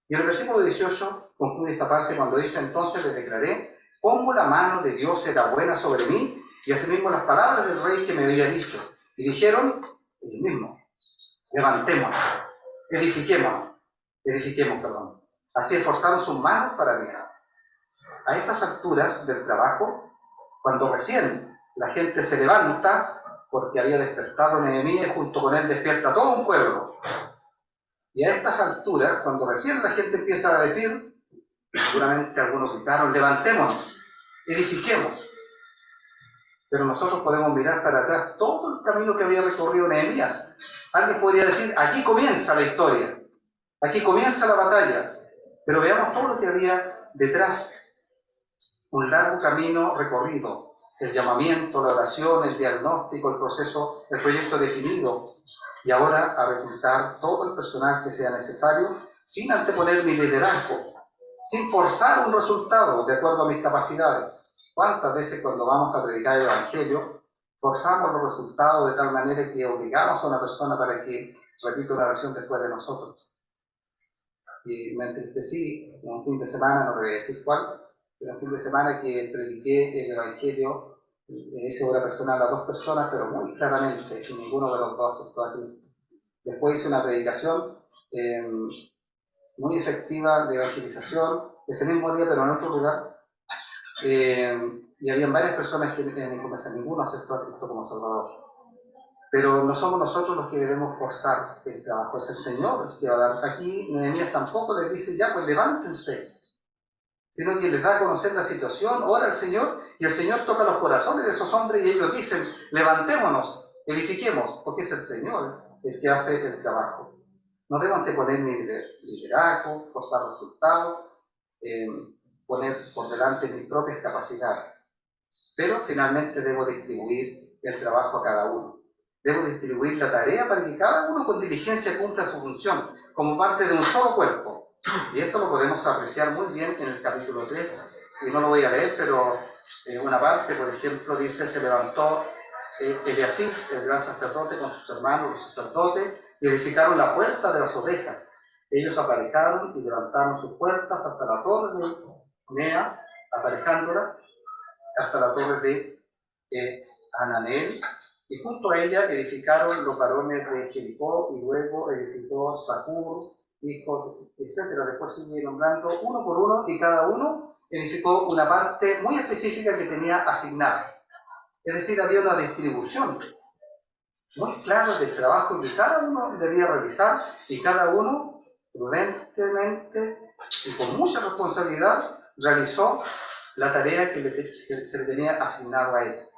Y el versículo 18 concluye esta parte cuando dice, entonces les declaré, pongo la mano de Dios era buena sobre mí, y asimismo las palabras del rey que me había dicho. Y dijeron, ellos mismos, levantémonos, edifiquemos, perdón. Así esforzaron sus manos para bien. A estas alturas del trabajo, cuando recién la gente se levanta, porque había despertado Nehemías y junto con él despierta todo un pueblo. Y a estas alturas, cuando recién la gente empieza a decir, seguramente algunos gritaron, levantémonos, edifiquemos. Pero nosotros podemos mirar para atrás todo el camino que había recorrido Nehemías. Alguien podría decir, aquí comienza la historia, aquí comienza la batalla. Pero veamos todo lo que había detrás. Un largo camino recorrido. El llamamiento, la oración, el diagnóstico, el proceso, el proyecto definido. Y ahora a reclutar todo el personal que sea necesario, sin anteponer mi liderazgo, sin forzar un resultado de acuerdo a mis capacidades. ¿Cuántas veces cuando vamos a predicar el Evangelio forzamos los resultados de tal manera que obligamos a una persona para que repita una oración después de nosotros? Y me entristecí en un fin de semana, no le voy a decir cuál, pero un fin de semana que prediqué el Evangelio, hice obra personal a 2 personas, pero muy claramente, y ninguno de los dos aceptó a Cristo. Después hice una predicación muy efectiva de evangelización, ese mismo día, pero en otro lugar. Y habían varias personas que en conversa, ninguno aceptó a Cristo como Salvador. Pero no somos nosotros los que debemos forzar el trabajo, es el Señor el que va a dar. Aquí Nehemías tampoco les dice, ya, pues levántense, sino que les da a conocer la situación, ora al Señor, y el Señor toca los corazones de esos hombres y ellos dicen, levantémonos, edifiquemos, porque es el Señor el que hace el trabajo. No debo anteponer mi liderazgo, forzar resultados, poner por delante mis propias capacidades. Pero finalmente debo distribuir el trabajo a cada uno. Debo distribuir la tarea para que cada uno con diligencia cumpla su función, como parte de un solo cuerpo. Y esto lo podemos apreciar muy bien en el capítulo 3, y no lo voy a leer, pero una parte, por ejemplo, dice, se levantó Eliasib, el gran sacerdote, con sus hermanos, los sacerdotes, y edificaron la puerta de las ovejas. Ellos aparejaron y levantaron sus puertas hasta la torre de Nea, aparejándola, hasta la torre de Hananel, y junto a ella edificaron los varones de Jericó, y luego edificó Zacur, hijo, etc. Después sigue nombrando uno por uno, y cada uno edificó una parte muy específica que tenía asignada. Es decir, había una distribución muy clara del trabajo que cada uno debía realizar, y cada uno prudentemente y con mucha responsabilidad realizó la tarea que se le tenía asignado a él.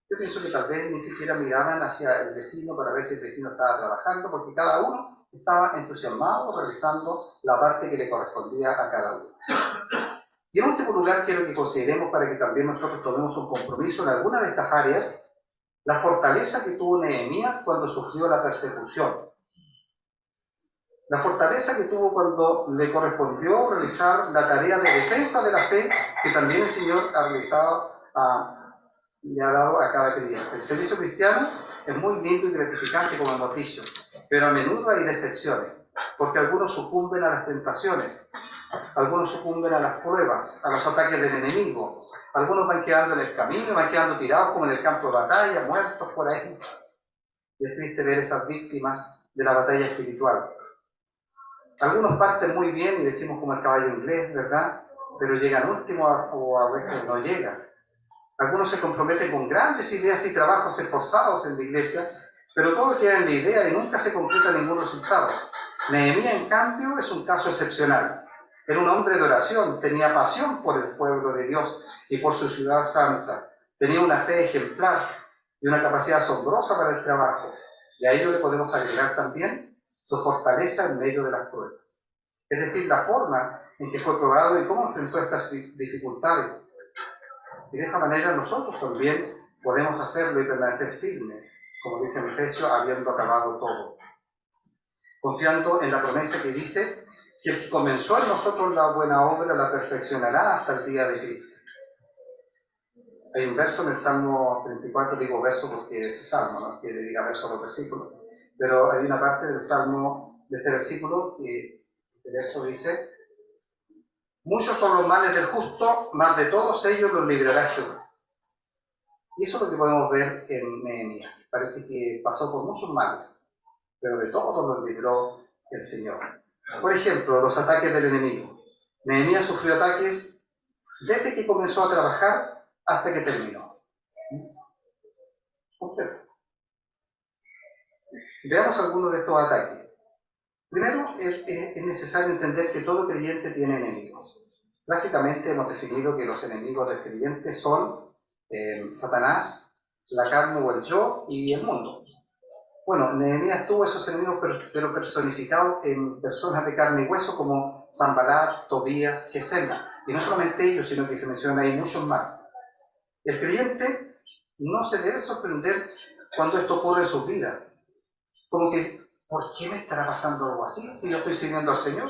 Yo pienso que tal vez ni siquiera miraban hacia el vecino para ver si el vecino estaba trabajando, porque cada uno estaba entusiasmado realizando la parte que le correspondía a cada uno. Y en último lugar, quiero que consideremos, para que también nosotros tomemos un compromiso en alguna de estas áreas, la fortaleza que tuvo Nehemías cuando sufrió la persecución. La fortaleza que tuvo cuando le correspondió realizar la tarea de defensa de la fe que también el Señor ha realizado, le ha dado a cada creyente. El servicio cristiano es muy lindo y gratificante, como hemos dicho, pero a menudo hay decepciones, porque algunos sucumben a las tentaciones, algunos sucumben a las pruebas, a los ataques del enemigo, algunos van quedando en el camino, van quedando tirados como en el campo de batalla, muertos por ahí. Y es triste ver esas víctimas de la batalla espiritual. Algunos parten muy bien y decimos como el caballo inglés, ¿verdad? Pero llegan último o a veces no llegan. Algunos se comprometen con grandes ideas y trabajos esforzados en la iglesia, pero todo queda en la idea y nunca se concreta ningún resultado. Nehemías, en cambio, es un caso excepcional. Era un hombre de oración, tenía pasión por el pueblo de Dios y por su ciudad santa. Tenía una fe ejemplar y una capacidad asombrosa para el trabajo. Y a ello le podemos agregar también su fortaleza en medio de las pruebas. Es decir, la forma en que fue probado y cómo enfrentó estas dificultades. Y de esa manera nosotros también podemos hacerlo y permanecer firmes, como dice en Efesios, habiendo acabado todo. Confiando en la promesa que dice que el que comenzó en nosotros la buena obra la perfeccionará hasta el día de Cristo. Hay un verso en el Salmo 34, digo verso porque es salmo, no quiere diga verso o versículo, pero hay una parte del Salmo, de este versículo, que el verso dice: muchos son los males del justo, mas de todos ellos los librará Jehová. Y eso es lo que podemos ver en Nehemías. Parece que pasó por muchos males, pero de todos los libró el Señor. Por ejemplo, los ataques del enemigo. Nehemías sufrió ataques desde que comenzó a trabajar hasta que terminó. Completo. Veamos algunos de estos ataques. Primero, es necesario entender que todo creyente tiene enemigos. Clásicamente hemos definido que los enemigos del creyente son Satanás, la carne o el yo y el mundo. Bueno, Nehemías tuvo esos enemigos, pero personificados en personas de carne y hueso como Sanballat, Tobías, Gesem. Y no solamente ellos, sino que se menciona ahí muchos más. El creyente no se debe sorprender cuando esto ocurre en sus vidas. Como que, ¿por qué me estará pasando algo así si yo estoy sirviendo al Señor?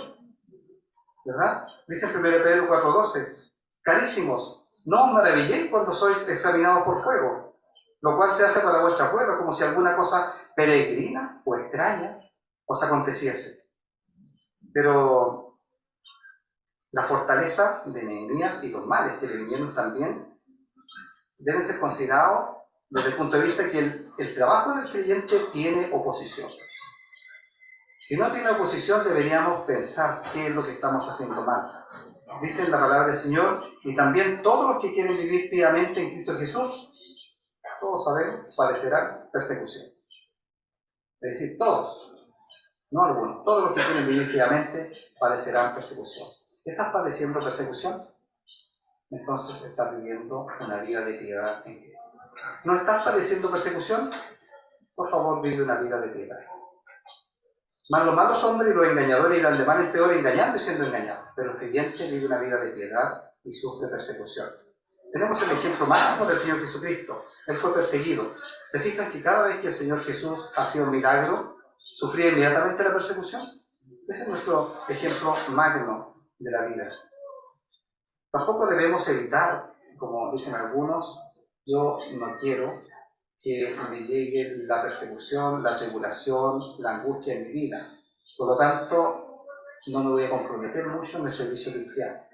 ¿Verdad? Dice en 1 Pedro 4:12, carísimos, no os maravilléis cuando sois examinados por fuego, lo cual se hace para vuestra prueba, como si alguna cosa peregrina o extraña os aconteciese. Pero la fortaleza de Nehemías y los males que le vinieron también deben ser considerados desde el punto de vista que el trabajo del creyente tiene oposición. Si no tiene oposición, deberíamos pensar qué es lo que estamos haciendo mal. Dice en la palabra del Señor, y también todos los que quieren vivir piamente en Cristo Jesús, todos sabemos, padecerán persecución. Es decir, todos, no algunos, todos los que quieren vivir piamente padecerán persecución. ¿Estás padeciendo persecución? Entonces estás viviendo una vida de piedad en Cristo. ¿No estás padeciendo persecución? Por favor, vive una vida de piedad. Mas los malos hombres y los engañadores irán de mal en peor engañando y siendo engañados. Pero el creyente vive una vida de piedad y sufre persecución. Tenemos el ejemplo máximo del Señor Jesucristo. Él fue perseguido. ¿Se fijan que cada vez que el Señor Jesús hacía un milagro, sufría inmediatamente la persecución? Ese es nuestro ejemplo magno de la vida. Tampoco debemos evitar, como dicen algunos, yo no quiero que me llegue la persecución, la tribulación, la angustia en mi vida. Por lo tanto, no me voy a comprometer mucho en el servicio cristiano.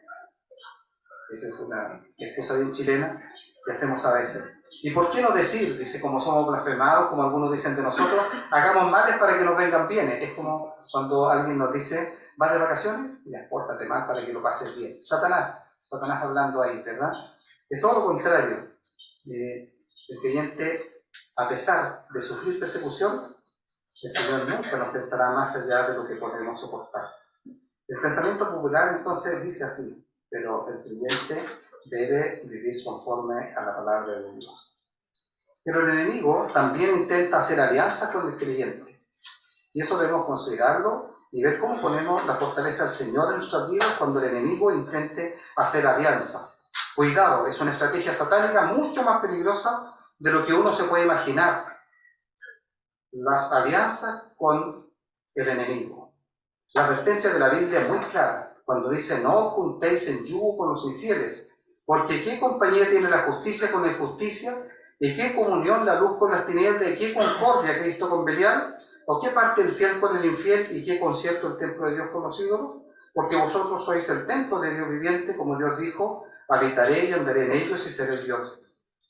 Esa es una excusa bien chilena que hacemos a veces. ¿Y por qué no decir, dice, como somos blasfemados, como algunos dicen de nosotros, hagamos males para que nos vengan bienes? Es como cuando alguien nos dice, ¿vas de vacaciones? Ya, pórtate mal para que lo pases bien. Satanás hablando ahí, ¿verdad? Es todo lo contrario. El creyente, a pesar de sufrir persecución, el Señor nunca nos tentará más allá de lo que podemos soportar. El pensamiento popular entonces dice así, pero el creyente debe vivir conforme a la palabra de Dios. Pero el enemigo también intenta hacer alianzas con el creyente. Y eso debemos considerarlo y ver cómo ponemos la fortaleza del Señor en nuestras vidas cuando el enemigo intente hacer alianzas. Cuidado, es una estrategia satánica mucho más peligrosa de lo que uno se puede imaginar. Las alianzas con el enemigo. La advertencia de la Biblia es muy clara cuando dice: no os juntéis en yugo con los infieles, porque ¿qué compañía tiene la justicia con la injusticia? ¿Y qué comunión la luz con las tinieblas? ¿Y qué concordia Cristo con Belial? ¿O qué parte el fiel con el infiel? ¿Y qué concierto el templo de Dios con los ídolos? Porque vosotros sois el templo de Dios viviente, como Dios dijo: habitaré y andaré en ellos y seré Dios.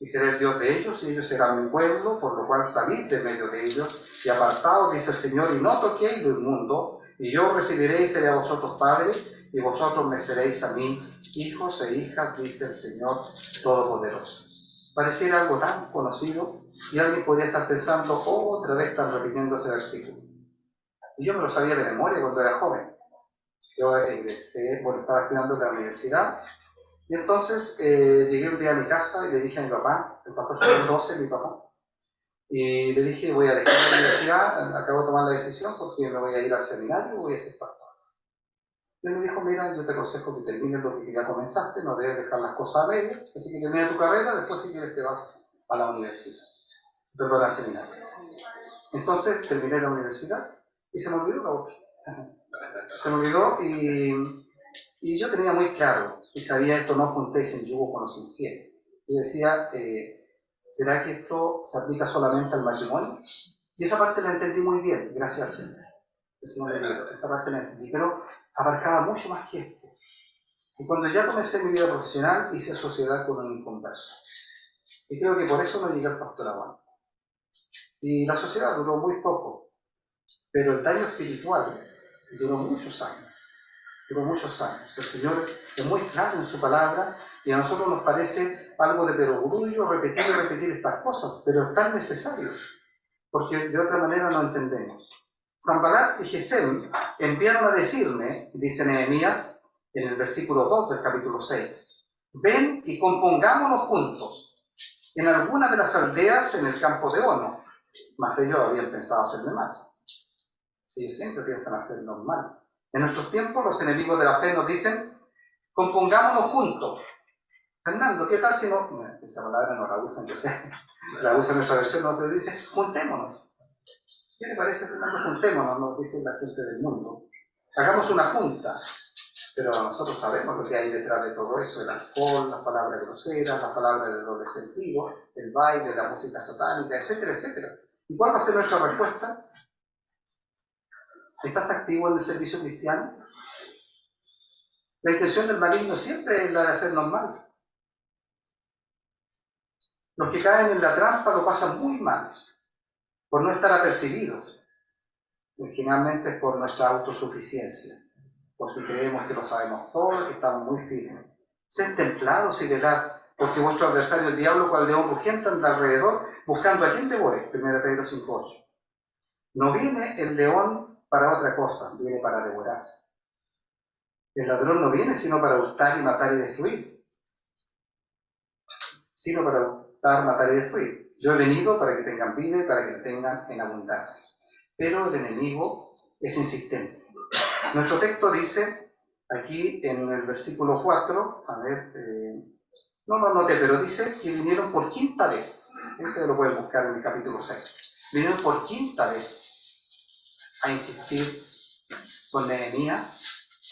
Y seré el Dios de ellos, y ellos serán mi pueblo, por lo cual salid de medio de ellos, y apartaos, dice el Señor, y no toquéis lo inmundo, y yo recibiré y seré a vosotros padres, y vosotros me seréis a mí hijos e hijas, dice el Señor Todopoderoso. Pareciera algo tan conocido, y alguien podría estar pensando, otra vez están repitiendo ese versículo. Y yo me lo sabía de memoria cuando era joven. Yo egresé, bueno, estaba estudiando en la universidad, y entonces llegué un día a mi casa y le dije a mi papá, el pastor fue el 12, mi papá, y le dije, voy a dejar la universidad, acabo de tomar la decisión porque me voy a ir al seminario y voy a ser pastor. Y él me dijo, mira, yo te aconsejo que termines lo que ya comenzaste, no debes dejar las cosas a medias, así que termina tu carrera, después si quieres te vas a la universidad, perdón, al seminario. Entonces terminé la universidad y se me olvidó la otra. Se me olvidó y yo tenía muy claro, y sabía esto, no juntéis en yugo con los infieles. Y decía, ¿será que esto se aplica solamente al matrimonio? Y esa parte la entendí muy bien, gracias al Señor. Esa parte la entendí, pero abarcaba mucho más que esto. Y cuando ya comencé mi vida profesional, hice sociedad con un inconverso. Y creo que por eso no llegué al pastorado. Y la sociedad duró muy poco, pero el daño espiritual duró muchos años. Duró muchos años. El Señor es muy claro en su palabra y a nosotros nos parece algo de perogrullo repetir y repetir estas cosas, pero es tan necesario, porque de otra manera no entendemos. Sanballat y Gesem enviaron a decirme, dice Nehemías en el versículo 2 del capítulo 6, ven y compongámonos juntos en alguna de las aldeas en el campo de Ono. Mas ellos habían pensado hacerme mal. Ellos siempre piensan hacernos mal. En nuestros tiempos los enemigos de la fe nos dicen, compongámonos juntos. Fernando, ¿qué tal si no? Esa palabra no la usan, yo sé, la usa nuestra versión, no, pero dice, juntémonos. ¿Qué le parece, Fernando? Juntémonos, nos dice la gente del mundo. Hagamos una junta. Pero nosotros sabemos lo que hay detrás de todo eso, el alcohol, las palabras groseras, las palabras de doble sentido, el baile, la música satánica, etcétera, etcétera. ¿Y cuál va a ser nuestra respuesta? ¿Estás activo en el servicio cristiano? La intención del maligno siempre es la de hacernos mal. Los que caen en la trampa lo pasan muy mal, por no estar apercibidos. Y generalmente es por nuestra autosuficiencia, porque creemos que lo sabemos todo, que estamos muy firmes. Sed templados y velad, porque vuestro adversario el diablo, cual león rugiente, anda alrededor, buscando a quien devore. 1 Pedro 5:8. No viene el león para otra cosa, viene para devorar. El ladrón no viene sino para hurtar y matar y destruir, sino para hurtar, matar y destruir. Yo he venido para que tengan vida y para que tengan en abundancia. Pero el enemigo es insistente. Nuestro texto dice, aquí en el versículo 4, a ver, no lo noté, pero dice que vinieron por quinta vez. Este lo pueden buscar en el capítulo 6. Vinieron por quinta vez a insistir con Nehemías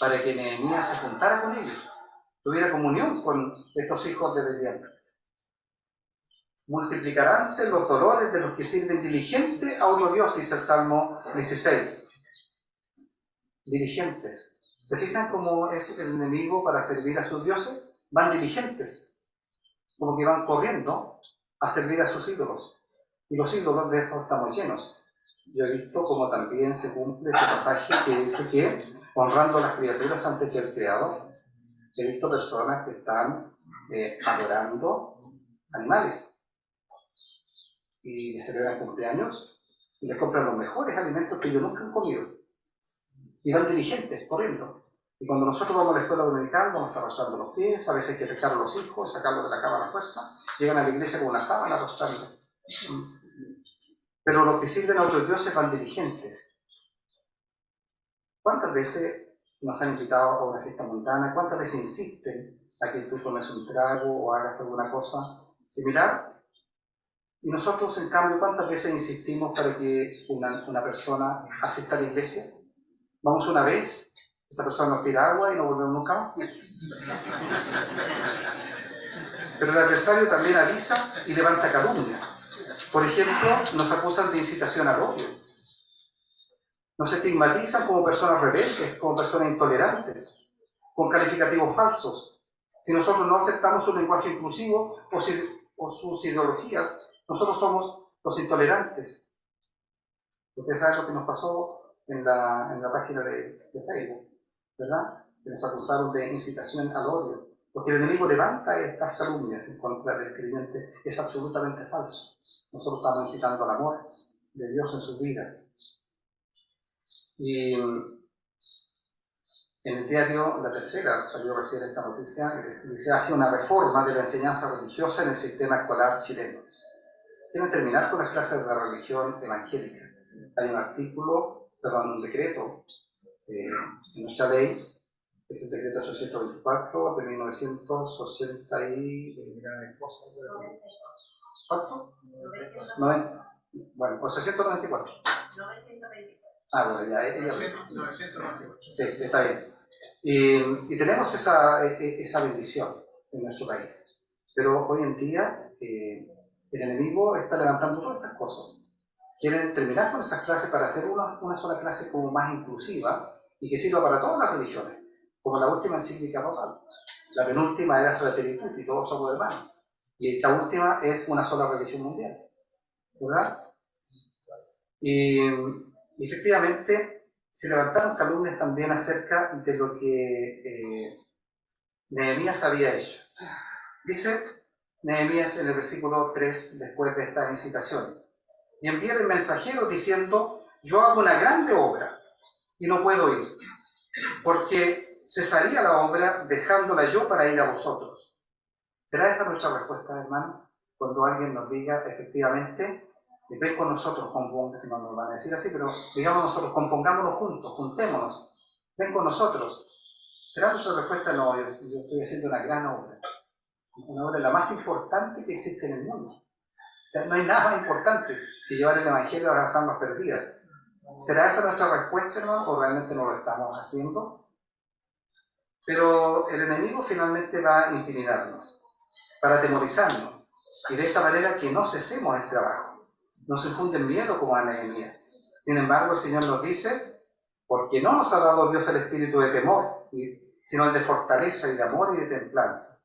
para que Nehemías se juntara con ellos, tuviera comunión con estos hijos de Belial. Multiplicaránse los dolores de los que sirven diligente a otro Dios, dice el Salmo 16. Diligentes. ¿Se fijan cómo es el enemigo para servir a sus dioses? Van diligentes, como que van corriendo a servir a sus ídolos. Y los ídolos de eso estamos llenos. Yo he visto cómo también se cumple ese pasaje que dice que, honrando a las criaturas antes que el Creador, he visto personas que están adorando animales y les celebran cumpleaños y les compran los mejores alimentos que ellos nunca han comido. Y van diligentes, corriendo. Y cuando nosotros vamos a la escuela dominical, vamos arrastrando los pies, a veces hay que pescar a los hijos, sacarlos de la cama a la fuerza, llegan a la iglesia con una sábana arrastrando. Pero los que sirven a otros dioses van diligentes. ¿Cuántas veces nos han invitado a una fiesta mundana? ¿Cuántas veces insisten a que tú tomes un trago o hagas alguna cosa similar? Y nosotros, en cambio, ¿cuántas veces insistimos para que una persona asista a la iglesia? Vamos una vez, esa persona nos tira agua y no volvemos nunca más. Pero el adversario también avisa y levanta calumnias. Por ejemplo, nos acusan de incitación al odio. Nos estigmatizan como personas rebeldes, como personas intolerantes, con calificativos falsos. Si nosotros no aceptamos un lenguaje inclusivo o sus ideologías, nosotros somos los intolerantes. Ustedes saben lo que nos pasó en la página de Facebook, ¿verdad? Que nos acusaron de incitación al odio. Porque el enemigo levanta estas calumnias en contra del creyente. Es absolutamente falso. Nosotros estamos incitando al amor de Dios en su vida. Y en el diario La Tercera salió recién esta noticia, que dice, hace una reforma de la enseñanza religiosa en el sistema escolar chileno. Quieren terminar con las clases de la religión evangélica. Hay un artículo, perdón, un decreto en nuestra ley, que es el decreto 824 de 1980 y... ¿Cuánto? 90. Bueno, 894. 924. Ah, bueno, ya, 994. Sí, está bien. Y tenemos esa bendición en nuestro país. Pero hoy en día el enemigo está levantando todas estas cosas. Quieren terminar con esas clases para hacer una sola clase como más inclusiva y que sirva para todas las religiones, como la última encíclica papal. La penúltima era Fratelli Tutti, todos somos hermanos. Y esta última es una sola religión mundial, ¿verdad? Y efectivamente se levantaron calumnias también acerca de lo que Nehemías había hecho. Dice Nehemías en el versículo 3, después de estas incitaciones: y envié el mensajero diciendo, yo hago una grande obra y no puedo ir, porque cesaría la obra dejándola yo para ir a vosotros. ¿Será esta nuestra respuesta, hermano? Cuando alguien nos diga, efectivamente, ven con nosotros, no nos van a decir así, pero digamos nosotros, compongámonos juntos, juntémonos, ven con nosotros. ¿Será nuestra respuesta? No, yo estoy haciendo una gran obra la más importante que existe en el mundo. O sea, no hay nada más importante que llevar el Evangelio a las almas perdidas. ¿Será esa nuestra respuesta, hermano, o realmente no lo estamos haciendo? Pero el enemigo finalmente va a intimidarnos, para atemorizarnos, y de esta manera que no cesemos el trabajo. Nos infunden miedo como a Nehemías. Sin embargo, el Señor nos dice, porque no nos ha dado Dios el espíritu de temor, sino el de fortaleza y de amor y de templanza.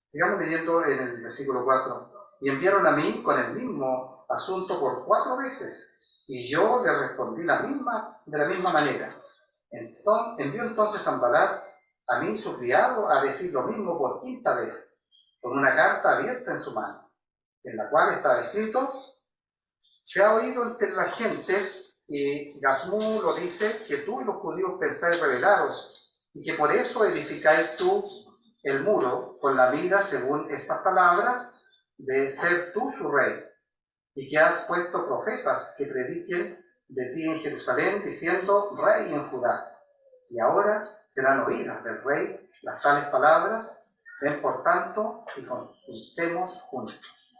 Sigamos leyendo en el versículo 4. Y enviaron a mí con el mismo asunto por 4 veces, y yo le respondí de la misma manera. Envió entonces Sanballat a mí, su criado, a decir lo mismo por 5ª vez, con una carta abierta en su mano, en la cual estaba escrito, se ha oído entre las gentes, y Gasmú lo dice, que tú y los judíos pensáis rebelaros, y que por eso edificáis tú el muro, con la mira, según estas palabras, de ser tú su rey, y que has puesto profetas que prediquen de ti en Jerusalén, diciendo, rey en Judá. Y ahora serán oídas del rey las tales palabras, ven por tanto y consultemos juntos.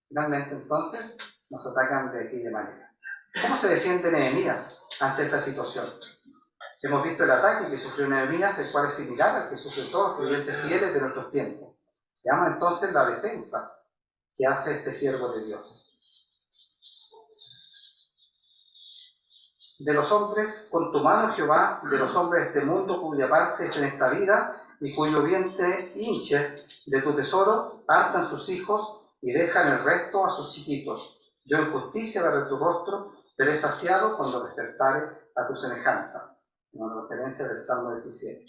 Finalmente entonces nos atacan de aquella manera. ¿Cómo se defiende Nehemías ante esta situación? Hemos visto el ataque que sufrió Nehemías, del cual es similar al que sufren todos los creyentes fieles de nuestros tiempos. Veamos entonces la defensa que hace este siervo de Dios. De los hombres, con tu mano, Jehová, de los hombres de este mundo, cuya parte es en esta vida, y cuyo vientre hinches de tu tesoro, hartan sus hijos y dejan el resto a sus chiquitos. Yo en justicia veré tu rostro, seré saciado cuando despertare a tu semejanza. Una referencia del Salmo 17.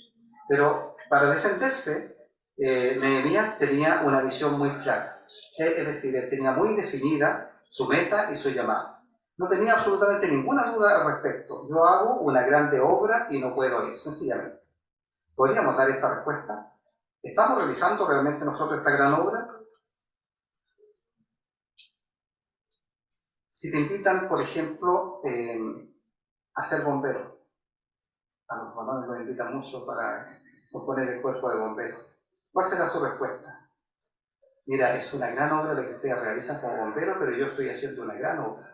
Pero para defenderse, Nehemías tenía una visión muy clara. Es decir, él tenía muy definida su meta y su llamado. No tenía absolutamente ninguna duda al respecto. Yo hago una grande obra y no puedo ir, sencillamente. ¿Podríamos dar esta respuesta? ¿Estamos realizando realmente nosotros esta gran obra? Si te invitan, por ejemplo, a ser bombero, a los varones los invitan mucho para componer el cuerpo de bomberos, ¿cuál será su respuesta? Mira, es una gran obra la que ustedes realizan como bomberos, pero yo estoy haciendo una gran obra.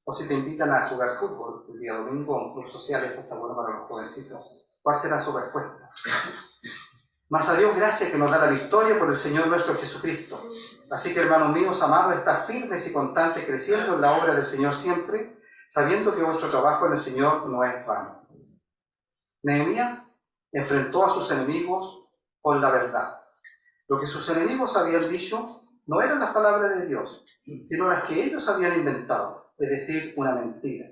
O si te invitan a jugar fútbol el día domingo a un club social, esto está bueno para los jovencitos, ¿cuál será su respuesta? Mas a Dios gracias que nos da la victoria por el Señor nuestro Jesucristo. Así que, hermanos míos, amados, estad firmes y constantes, creciendo en la obra del Señor siempre, sabiendo que vuestro trabajo en el Señor no es vano. Nehemías enfrentó a sus enemigos con la verdad. Lo que sus enemigos habían dicho no eran las palabras de Dios, sino las que ellos habían inventado, es decir, una mentira.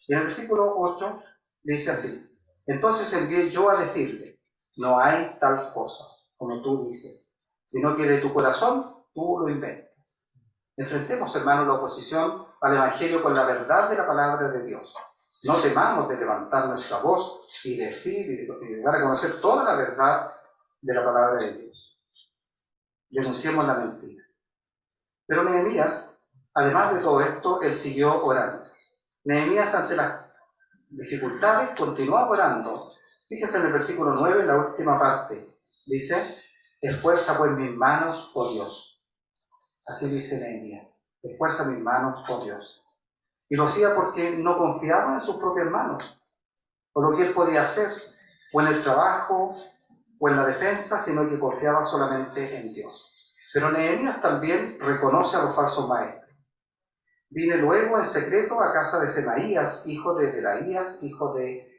Y en el versículo 8 dice así: entonces envié yo a decirle, no hay tal cosa como tú dices, sino que de tu corazón tú lo inventas. Enfrentemos, hermanos, la oposición al Evangelio con la verdad de la palabra de Dios. No temamos de levantar nuestra voz y decir y dar a conocer toda la verdad de la palabra de Dios. Denunciemos la mentira. Pero Nehemías, además de todo esto, él siguió orando. Nehemías, ante las dificultades, continuó orando. Fíjese en el versículo 9, en la última parte. Dice: esfuerza pues mis manos, oh Dios. Así dice Nehemías: esfuerza mis manos, oh Dios. Y lo hacía porque no confiaba en sus propias manos, o lo que él podía hacer, o en el trabajo, o en la defensa, sino que confiaba solamente en Dios. Pero Nehemías también reconoce a los falsos maestros. Vine luego en secreto a casa de Semaías, hijo de Delaías, hijo de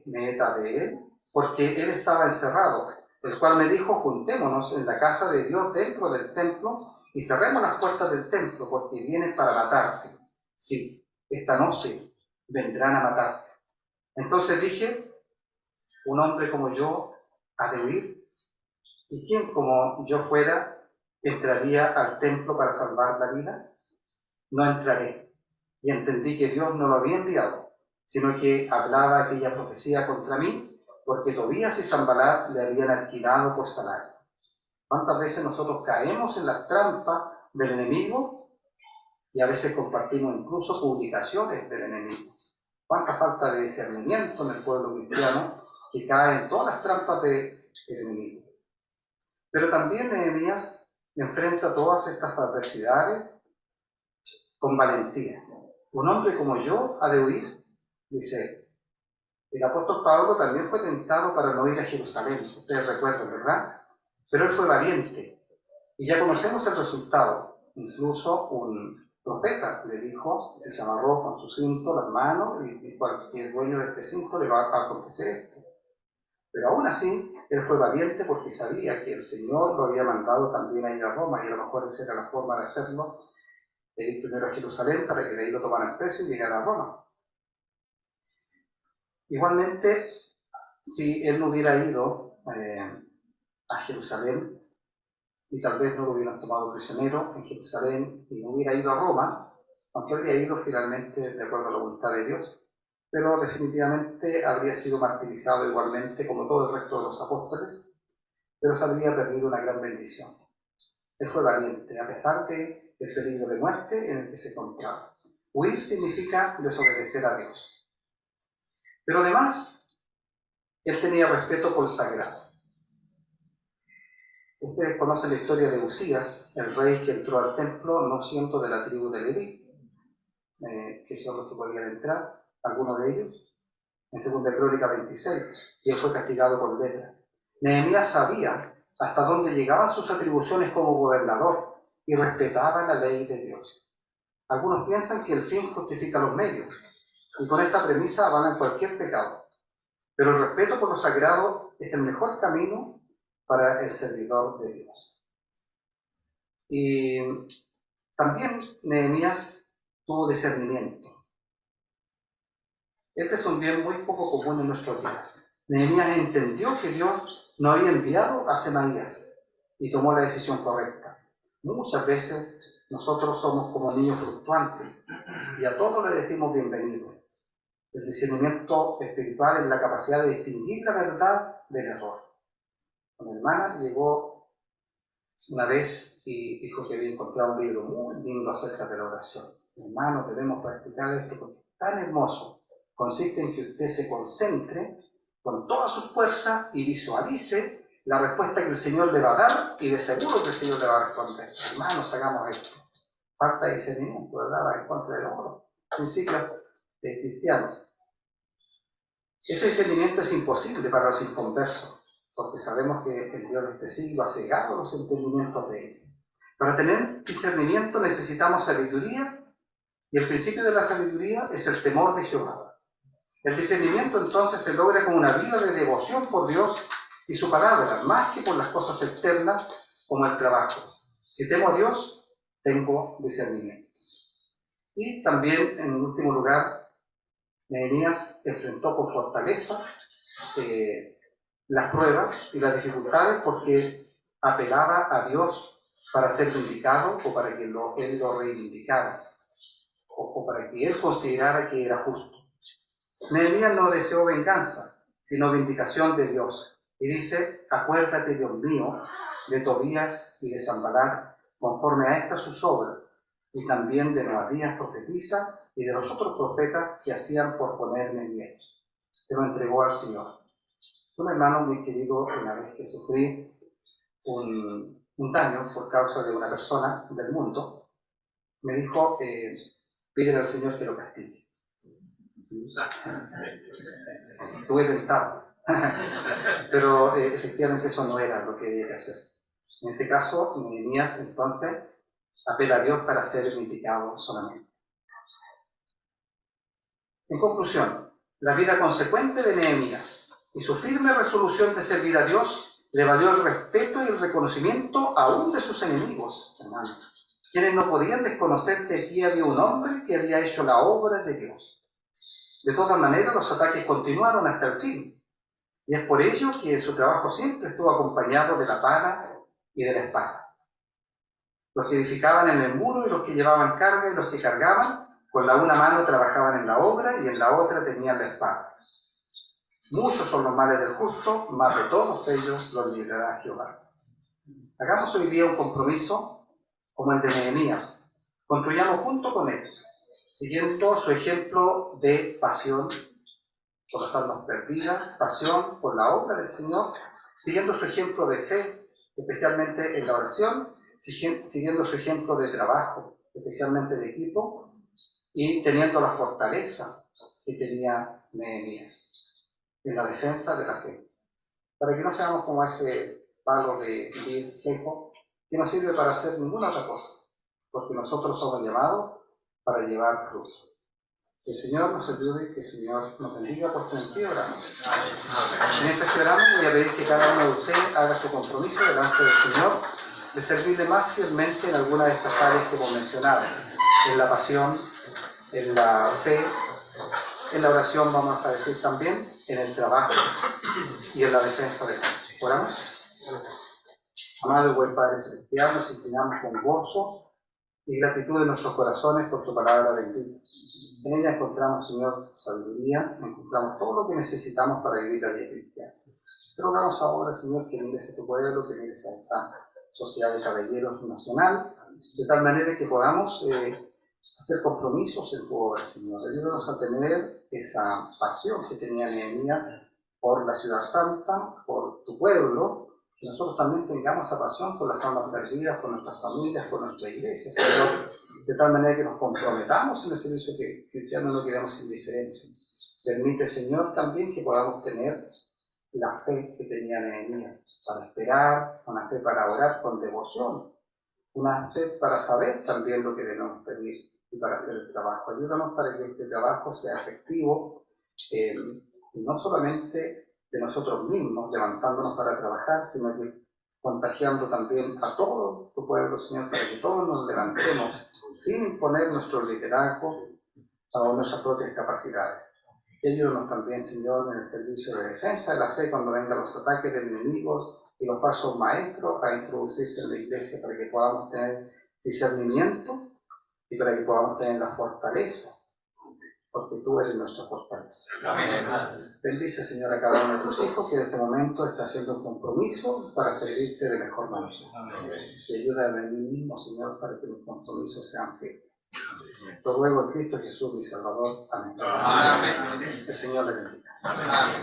Mehetabeel, porque él estaba encerrado, el cual me dijo: juntémonos en la casa de Dios dentro del templo y cerremos las puertas del templo, porque vienen para matarte. Sí, esta noche vendrán a matarte. Entonces dije: un hombre como yo ha de huir, ¿y quién como yo fuera entraría al templo para salvar la vida? No entraré. Y entendí que Dios no lo había enviado, sino que hablaba aquella profecía contra mí, porque Tobías y Sanballat le habían alquilado por salario. ¿Cuántas veces nosotros caemos en las trampas del enemigo y a veces compartimos incluso publicaciones del enemigo? ¿Cuánta falta de discernimiento en el pueblo cristiano que cae en todas las trampas del enemigo? Pero también Nehemías enfrenta todas estas adversidades con valentía. Un hombre como yo ha de huir, dice él. El apóstol Pablo también fue tentado para no ir a Jerusalén, ustedes recuerdan, ¿verdad? Pero él fue valiente, y ya conocemos el resultado. Incluso un profeta le dijo que se amarró con su cinto las manos y dijo: al que es dueño de este cinto le va a acontecer esto. Pero aún así, él fue valiente porque sabía que el Señor lo había mandado también a ir a Roma, y a lo mejor esa era la forma de hacerlo, de ir primero a Jerusalén para que de ahí lo tomaran preso y llegar a Roma. Igualmente, si él no hubiera ido a Jerusalén, y tal vez no lo hubieran tomado prisionero en Jerusalén, y no hubiera ido a Roma, aunque habría ido finalmente de acuerdo a la voluntad de Dios, pero definitivamente habría sido martirizado igualmente como todo el resto de los apóstoles, pero se habría perdido una gran bendición. Él fue valiente, a pesar del peligro de muerte en el que se encontraba. Huir significa desobedecer a Dios. Pero además, él tenía respeto por el sagrado. Ustedes conocen la historia de Usías, el rey que entró al templo no siendo de la tribu de Leví, que son los que podían entrar, algunos de ellos, en 2 Crónica 26, y él fue castigado con lepra. Nehemías sabía hasta dónde llegaban sus atribuciones como gobernador y respetaba la ley de Dios. Algunos piensan que el fin justifica los medios, y con esta premisa avalan cualquier pecado. Pero el respeto por lo sagrado es el mejor camino para el servidor de Dios. Y también Nehemías tuvo discernimiento. Este es un bien muy poco común en nuestros días. Nehemías entendió que Dios no había enviado a Semaías y tomó la decisión correcta. Muchas veces nosotros somos como niños fluctuantes y a todos le decimos bienvenido. El discernimiento espiritual es la capacidad de distinguir la verdad del error. Una hermana llegó una vez y dijo que había encontrado un libro muy lindo acerca de la oración. Hermanos, debemos practicar esto porque es tan hermoso. Consiste en que usted se concentre con toda su fuerza y visualice la respuesta que el Señor le va a dar, y de seguro que el Señor le va a responder. Hermanos, hagamos esto. Falta de discernimiento, ¿verdad? Va en contra del oro. Principios cristianos. Este discernimiento es imposible para los inconversos, porque sabemos que el Dios de este siglo ha cegado los entendimientos de ellos. Para tener discernimiento necesitamos sabiduría, y el principio de la sabiduría es el temor de Jehová. El discernimiento entonces se logra con una vida de devoción por Dios y su palabra, más que por las cosas externas como el trabajo. Si temo a Dios, tengo discernimiento. Y también, en último lugar, Nehemías enfrentó con fortaleza las pruebas y las dificultades, porque apelaba a Dios para ser vindicado o para que él lo reivindicara. o para que él considerara que era justo. Nehemías no deseó venganza, sino vindicación de Dios. Y dice: acuérdate, Dios mío, de Tobías y de Sanballat, conforme a estas sus obras, y también de Noadías profetisa y de los otros profetas que hacían por ponerme bien. Te lo entregó al Señor. Un hermano muy querido, una vez que sufrí un daño por causa de una persona del mundo, me dijo: pídele al Señor que lo castigue. Estuve tentado, pero efectivamente eso no era lo que debía hacer. En este caso, Nehemías entonces apela a Dios para ser vindicado solamente. En conclusión, la vida consecuente de Nehemías y su firme resolución de servir a Dios le valió el respeto y el reconocimiento aún de sus enemigos, hermanos, quienes no podían desconocer que aquí había un hombre que había hecho la obra de Dios. De todas maneras, los ataques continuaron hasta el fin, y es por ello que su trabajo siempre estuvo acompañado de la pala y de la espada. Los que edificaban en el muro y los que llevaban carga y los que cargaban, con la una mano trabajaban en la obra y en la otra tenían la espada. Muchos son los males del justo, mas de todos ellos los librará Jehová. Hagamos hoy día un compromiso como el de Nehemías. Construyamos junto con él, siguiendo su ejemplo de pasión por las almas perdidas, pasión por la obra del Señor, siguiendo su ejemplo de fe, especialmente en la oración, siguiendo su ejemplo de trabajo, especialmente de equipo, y teniendo la fortaleza que tenía Nehemías en la defensa de la fe, para que no seamos como ese palo de vivir seco que no sirve para hacer ninguna otra cosa, porque nosotros somos llamados para llevar fruto. Que el Señor nos ayude, que el Señor nos bendiga, puesto en pie oramos. Mientras que oramos, voy a pedir que cada uno de ustedes haga su compromiso delante del Señor de servirle más fielmente en alguna de estas áreas que hemos mencionado, en la pasión, en la fe, en la oración, vamos a decir también, en el trabajo y en la defensa de Dios. ¿Oramos? Amado y buen Padre Celestial, nos inclinamos con gozo y gratitud en nuestros corazones por tu palabra bendita. En ella encontramos, Señor, sabiduría, encontramos todo lo que necesitamos para vivir la vida cristiana. Te rogamos ahora, Señor, que mires a tu pueblo, que mires a esta sociedad de caballeros nacional, de tal manera que podamos hacer compromisos en tu obra, Señor. Ayúdanos a tener esa pasión que tenía Nehemías por la ciudad santa, por tu pueblo, que nosotros también tengamos esa pasión por las almas perdidas, por nuestras familias, por nuestra iglesia, Señor, de tal manera que nos comprometamos en el servicio cristiano, no quedemos indiferentes. Permite, Señor, también que podamos tener la fe que tenía Nehemías, para esperar, una fe para orar con devoción, una fe para saber también lo que debemos pedir y para hacer el trabajo. Ayúdanos para que este trabajo sea efectivo, no solamente de nosotros mismos, levantándonos para trabajar, sino que contagiando también a todo tu pueblo, Señor, para que todos nos levantemos sin imponer nuestro liderazgo o nuestras propias capacidades. Y ayúdanos también, Señor, en el servicio de defensa de la fe cuando vengan los ataques del enemigo y los falsos maestros a introducirse en la iglesia, para que podamos tener discernimiento y para que podamos tener la fortaleza, porque tú eres nuestra fortaleza. Amén. Bendice, Señor, a cada uno de tus hijos que en este momento está haciendo un compromiso para servirte de mejor manera. Y ayúdame a mí mismo, Señor, para que mis compromisos sean fieles. Te ruego en Cristo Jesús, mi Salvador. Amén. Amén. El Señor le bendiga. Amén.